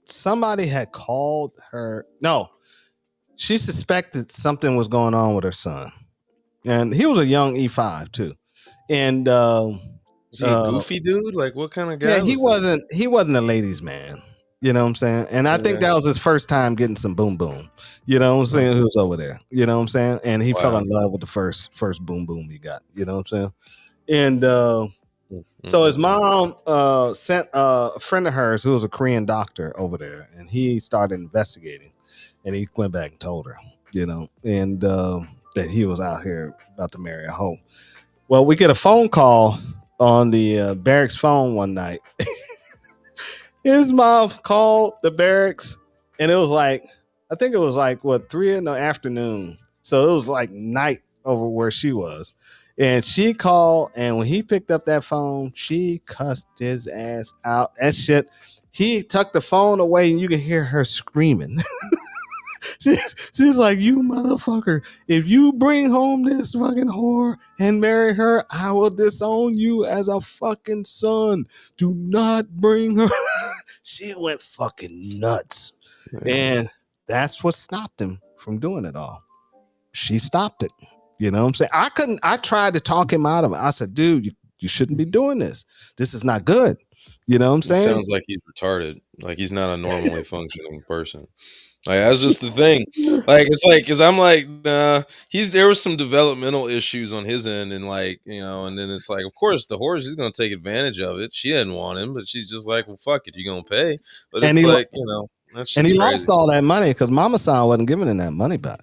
somebody had called her. No, she suspected something was going on with her son, and he was a young E5 too. And was he a goofy dude? Like what kind of guy? Yeah, he wasn't a ladies' man. You know what I'm saying? And I think that was his first time getting some boom boom. You know what I'm saying? He was over there. You know what I'm saying? And he fell in love with the first boom boom he got. You know what I'm saying? And so his mom sent a friend of hers who was a Korean doctor over there, and he started investigating. And he went back and told her. and that he was out here about to marry a hoe. Well, we get a phone call on the barracks phone one night. His mom called the barracks, and it was like, I think it was like 3 in the afternoon. So it was like night over where she was. And she called, and when he picked up that phone, she cussed his ass out. That shit. He tucked the phone away, and you can hear her screaming. She's like, "You motherfucker, if you bring home this fucking whore and marry her, I will disown you as a fucking son. Do not bring her." She went fucking nuts. And that's what stopped him from doing it all. She stopped it. You know what I'm saying? I tried to talk him out of it. I said, dude, you shouldn't be doing this. This is not good. You know what I'm saying? It sounds like he's retarded. Like he's not a normally functioning person. Like that's just the thing. Like it's like, cause I'm like, nah, there was some developmental issues on his end, and like, and then it's like, of course, the horse is gonna take advantage of it. She didn't want him, but she's just like, well, fuck it, you're gonna pay. But it's like, that's just and he crazy. lost all that money because Mama San wasn't giving him that money back.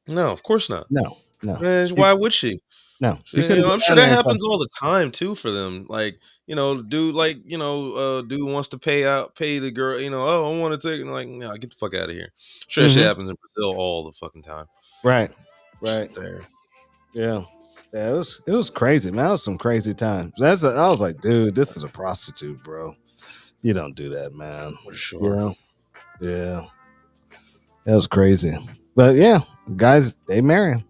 No, of course not. No. Man, why would she? No, I'm sure that happens all the time too for them. Like, dude wants to pay the girl, I want to take it. Like, no, get the fuck out of here. I'm sure that shit happens in Brazil all the fucking time. Right. There. Yeah. Yeah, it was crazy, man. That was some crazy times. I was like, dude, this is a prostitute, bro. You don't do that, man. For sure. Yeah. That was crazy. But yeah, guys, they marry him.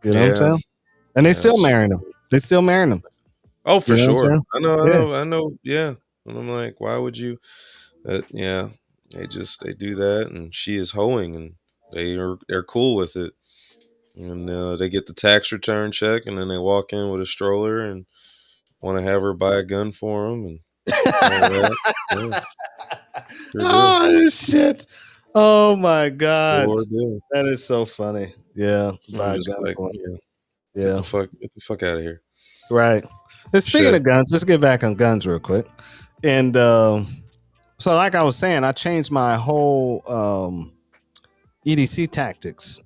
You know what I'm saying? And they still marrying him. They still marrying him. Oh, for sure. I Yeah. know. Yeah. And I'm like, why would you? They do that, and she is hoeing, and they're cool with it. And they get the tax return check, and then they walk in with a stroller and want to have her buy a gun for them, and all that. Yeah. Sure Oh shit! Oh my god, Sure do. that is so funny. Yeah, I'm just like, yeah. Get the fuck out of here. Right. And speaking of guns, let's get back on guns real quick. And so, like I was saying, I changed my whole EDC tactics,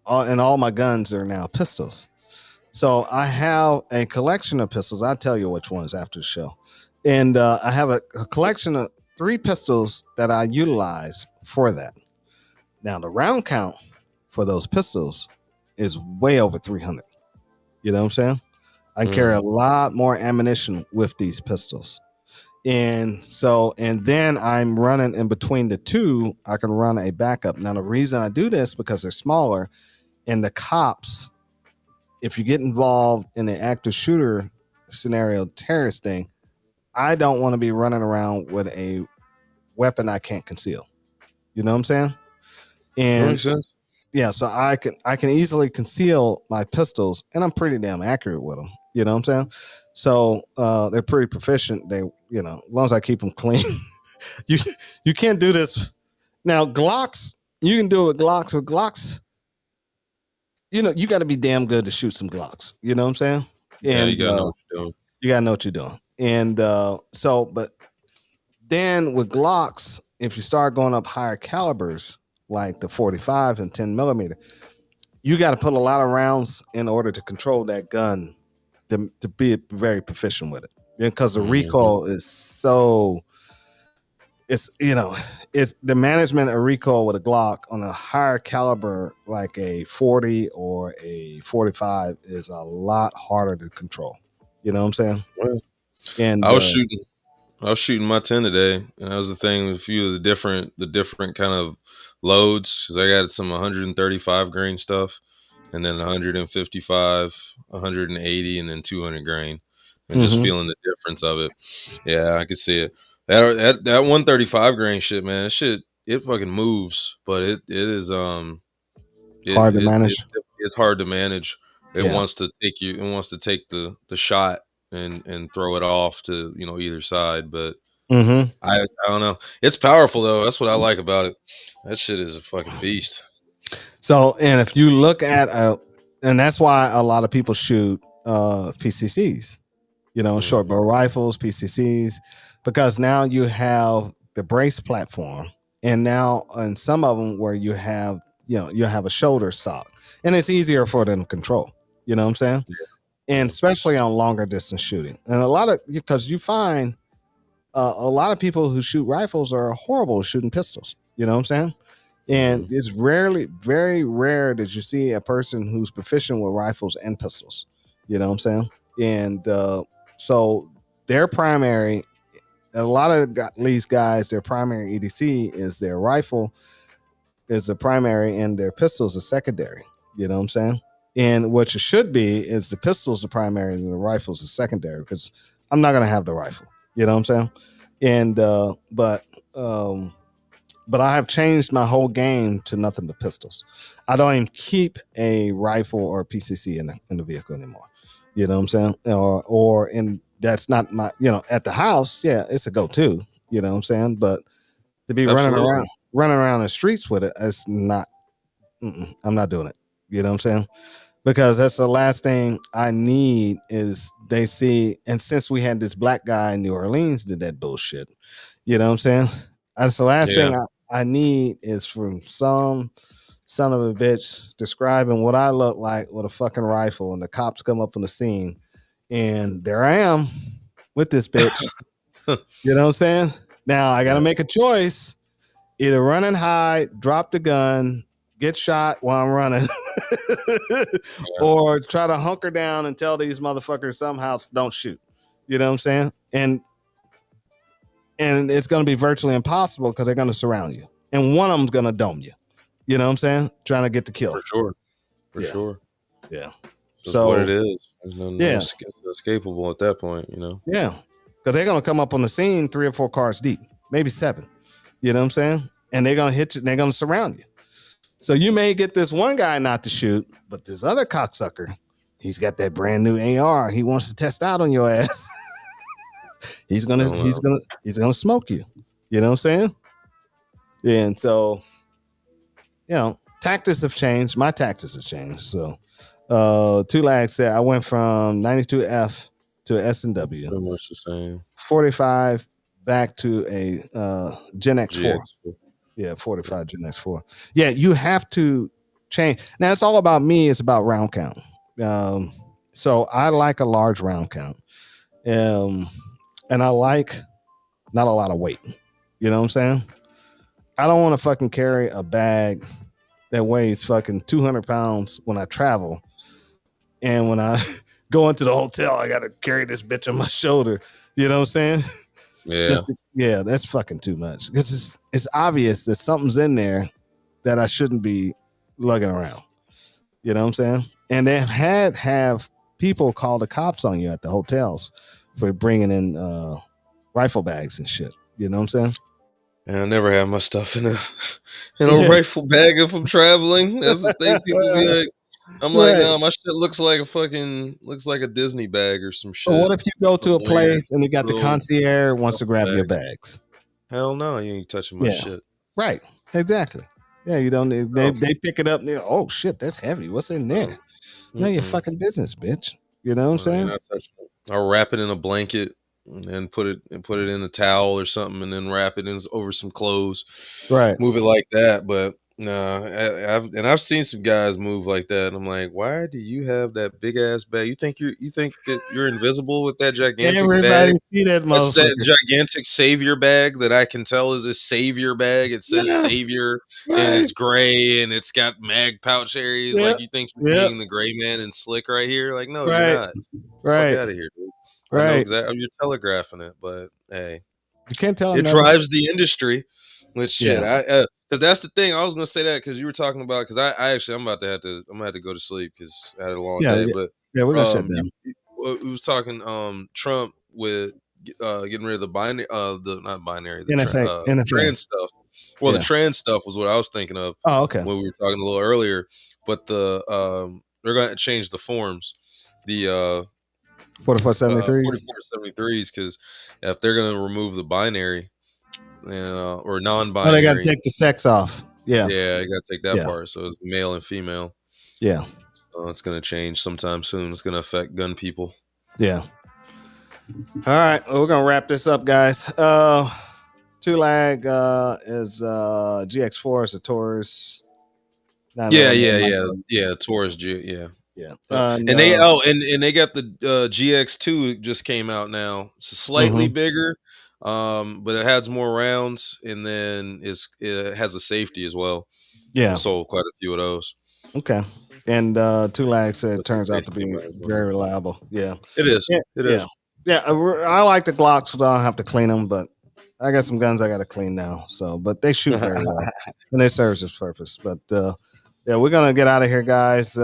and all my guns are now pistols. So I have a collection of pistols. I'll tell you which ones after the show. And I have a collection of 3 pistols that I utilize for that. Now, the round count for those pistols is way over 300. You know what I'm saying? I carry a lot more ammunition with these pistols. And then I'm running in between the two, I can run a backup. Now, the reason I do this because they're smaller, and the cops, if you get involved in the active shooter scenario terrorist thing, I don't want to be running around with a weapon I can't conceal. You know what I'm saying? And that makes sense. Yeah, so I can easily conceal my pistols, and I'm pretty damn accurate with them. You know what I'm saying? So they're pretty proficient. They, as long as I keep them clean. You can't do this. Now, Glocks, you can do it with Glocks. With Glocks, you got to be damn good to shoot some Glocks. You know what I'm saying? And you gotta know what you're doing. You gotta know what you're doing. And but then with Glocks, if you start going up higher calibers, like the 45 and 10 millimeter, you got to put a lot of rounds in order to control that gun to be very proficient with it. Because the recoil is it's the management of recoil with a Glock on a higher caliber, like a 40 or a 45, is a lot harder to control. You know what I'm saying? Well, and I was shooting my 10 today, and that was the thing with a few of the different kind of loads, because I got some 135 grain stuff, and then 155, 180, and then 200 grain, and just feeling the difference of it. Yeah, I could see it. That 135 grain shit, man, that shit, it fucking moves, but it is hard to manage. It's hard to manage. It wants to take you. It wants to take the shot and throw it off to either side, but. I don't know. It's powerful though. That's what I like about it. That shit is a fucking beast. So, and if you look at and that's why a lot of people shoot PCCs, short barrel rifles, PCCs, because now you have the brace platform, and now in some of them where you have you have a shoulder stock, and it's easier for them to control. You know what I'm saying? And especially on longer distance shooting, and a lot of because you find a lot of people who shoot rifles are horrible shooting pistols. You know what I'm saying? And it's very rare that you see a person who's proficient with rifles and pistols. You know what I'm saying? And so their primary, a lot of these guys, their primary EDC is their rifle is the primary and their pistols are secondary. You know what I'm saying? And what you should be is the pistols the primary and the rifles the secondary, because I'm not going to have the rifle. You know what I'm saying? And but I have changed my whole game to nothing but pistols. I don't even keep a rifle or a PCC in the vehicle anymore. You know what I'm saying? And that's not my, at the house, yeah, it's a go-to. You know what I'm saying? But to be running around the streets with it, it's not. I'm not doing it. You know what I'm saying? Because that's the last thing I need is they see. And since we had this black guy in New Orleans did that bullshit, you know what I'm saying? That's the last thing I need is from some son of a bitch describing what I look like with a fucking rifle, and the cops come up on the scene, and there I am with this bitch. You know what I'm saying? Now I got to make a choice: either run and hide, drop the gun, get shot while I'm running, or try to hunker down and tell these motherfuckers somehow don't shoot. You know what I'm saying? And it's going to be virtually impossible because they're going to surround you. And one of them's going to dome you. You know what I'm saying? Trying to get the kill. For sure. Yeah. That's so what it is. There's no escapable at that point, Yeah. Because they're going to come up on the scene 3 or 4 cars deep, maybe 7. You know what I'm saying? And they're going to hit you. They're going to surround you. So you may get this one guy not to shoot, but this other cocksucker, he's got that brand new AR. He wants to test out on your ass. He's gonna smoke you. You know what I'm saying? And so, tactics have changed. My tactics have changed. So, Two Lags said I went from 92F to a S&W. Pretty much the same. 45 back to a Gen X4. Yeah, 45 Gen X4. Yeah, you have to change. Now it's all about me. It's about round count. So I like a large round count. And I like not a lot of weight. You know what I'm saying? I don't want to fucking carry a bag that weighs fucking 200 pounds when I travel. And when I go into the hotel, I got to carry this bitch on my shoulder. You know what I'm saying? Yeah. That's fucking too much. Because it's obvious that something's in there that I shouldn't be lugging around. You know what I'm saying? And they have people call the cops on you at the hotels for bringing in rifle bags and shit. You know what I'm saying? And I never have my stuff in a rifle bag if I'm traveling. That's the thing. People be like, I'm like, no, my shit looks like a Disney bag or some shit. But what if you go to a place and they got the concierge wants to grab your bags? Hell no, you ain't touching my shit. Right. Exactly. Yeah, you don't. They pick it up and they're, oh shit, that's heavy. What's in there? None of your fucking business, bitch. You know what I'm saying? I'll wrap it in a blanket and put it in a towel or something, and then wrap it in over some clothes. Right. Move it like that, but no, I've seen some guys move like that, and I'm like, why do you have that big ass bag? You think that you're invisible with that gigantic Everybody bag? See that motherfucker. Gigantic savior bag that I can tell is a savior bag. It says savior, and it's gray, and it's got mag pouch areas. Like, you think you're being the gray man and slick right here? Like, no, you're not. Right. Fuck out of here, dude. Right. I know exactly. You're telegraphing it, but hey, you can't tell. It drives the industry. Which shit, because that's the thing. I was gonna say that because you were talking about, because I'm gonna have to go to sleep because I had a long day. But we're gonna shut down. We was talking Trump with getting rid of the binary, not binary, the NFA. trans stuff. Well, the trans stuff was what I was thinking of. Oh, okay. When we were talking a little earlier, but they're gonna change the forms. The 4473s, 4473s, because if they're gonna remove the binary. Or non-binary. Oh, they got to take the sex off. Yeah, you got to take that part. So it's male and female. Yeah, it's going to change sometime soon. It's going to affect gun people. Yeah. All right, well, we're gonna wrap this up, guys. Two Lag is GX4 is a Taurus. Yeah. Taurus G, yeah. Yeah. And they and they got the GX2 just came out now. It's slightly bigger, but it has more rounds, and then it has a safety as well. Yeah. I've sold quite a few of those. Okay. And Tulag said it turns out to be very reliable. Yeah. It is. Yeah, It is. Yeah. I like the Glocks, so I don't have to clean them, but I got some guns I got to clean now. So, but they shoot very well, and they serve its purpose. But yeah, we're gonna get out of here, guys,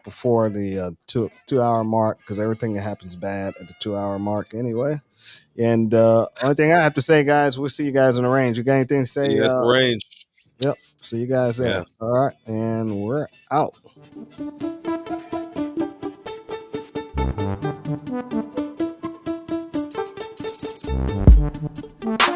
before the 2 hour mark, because everything that happens bad at the 2 hour mark anyway. And only thing I have to say, guys, we'll see you guys in the range. You got anything to say? Range. Yep. See you guys there. Yeah. All right, and we're out. Thank you.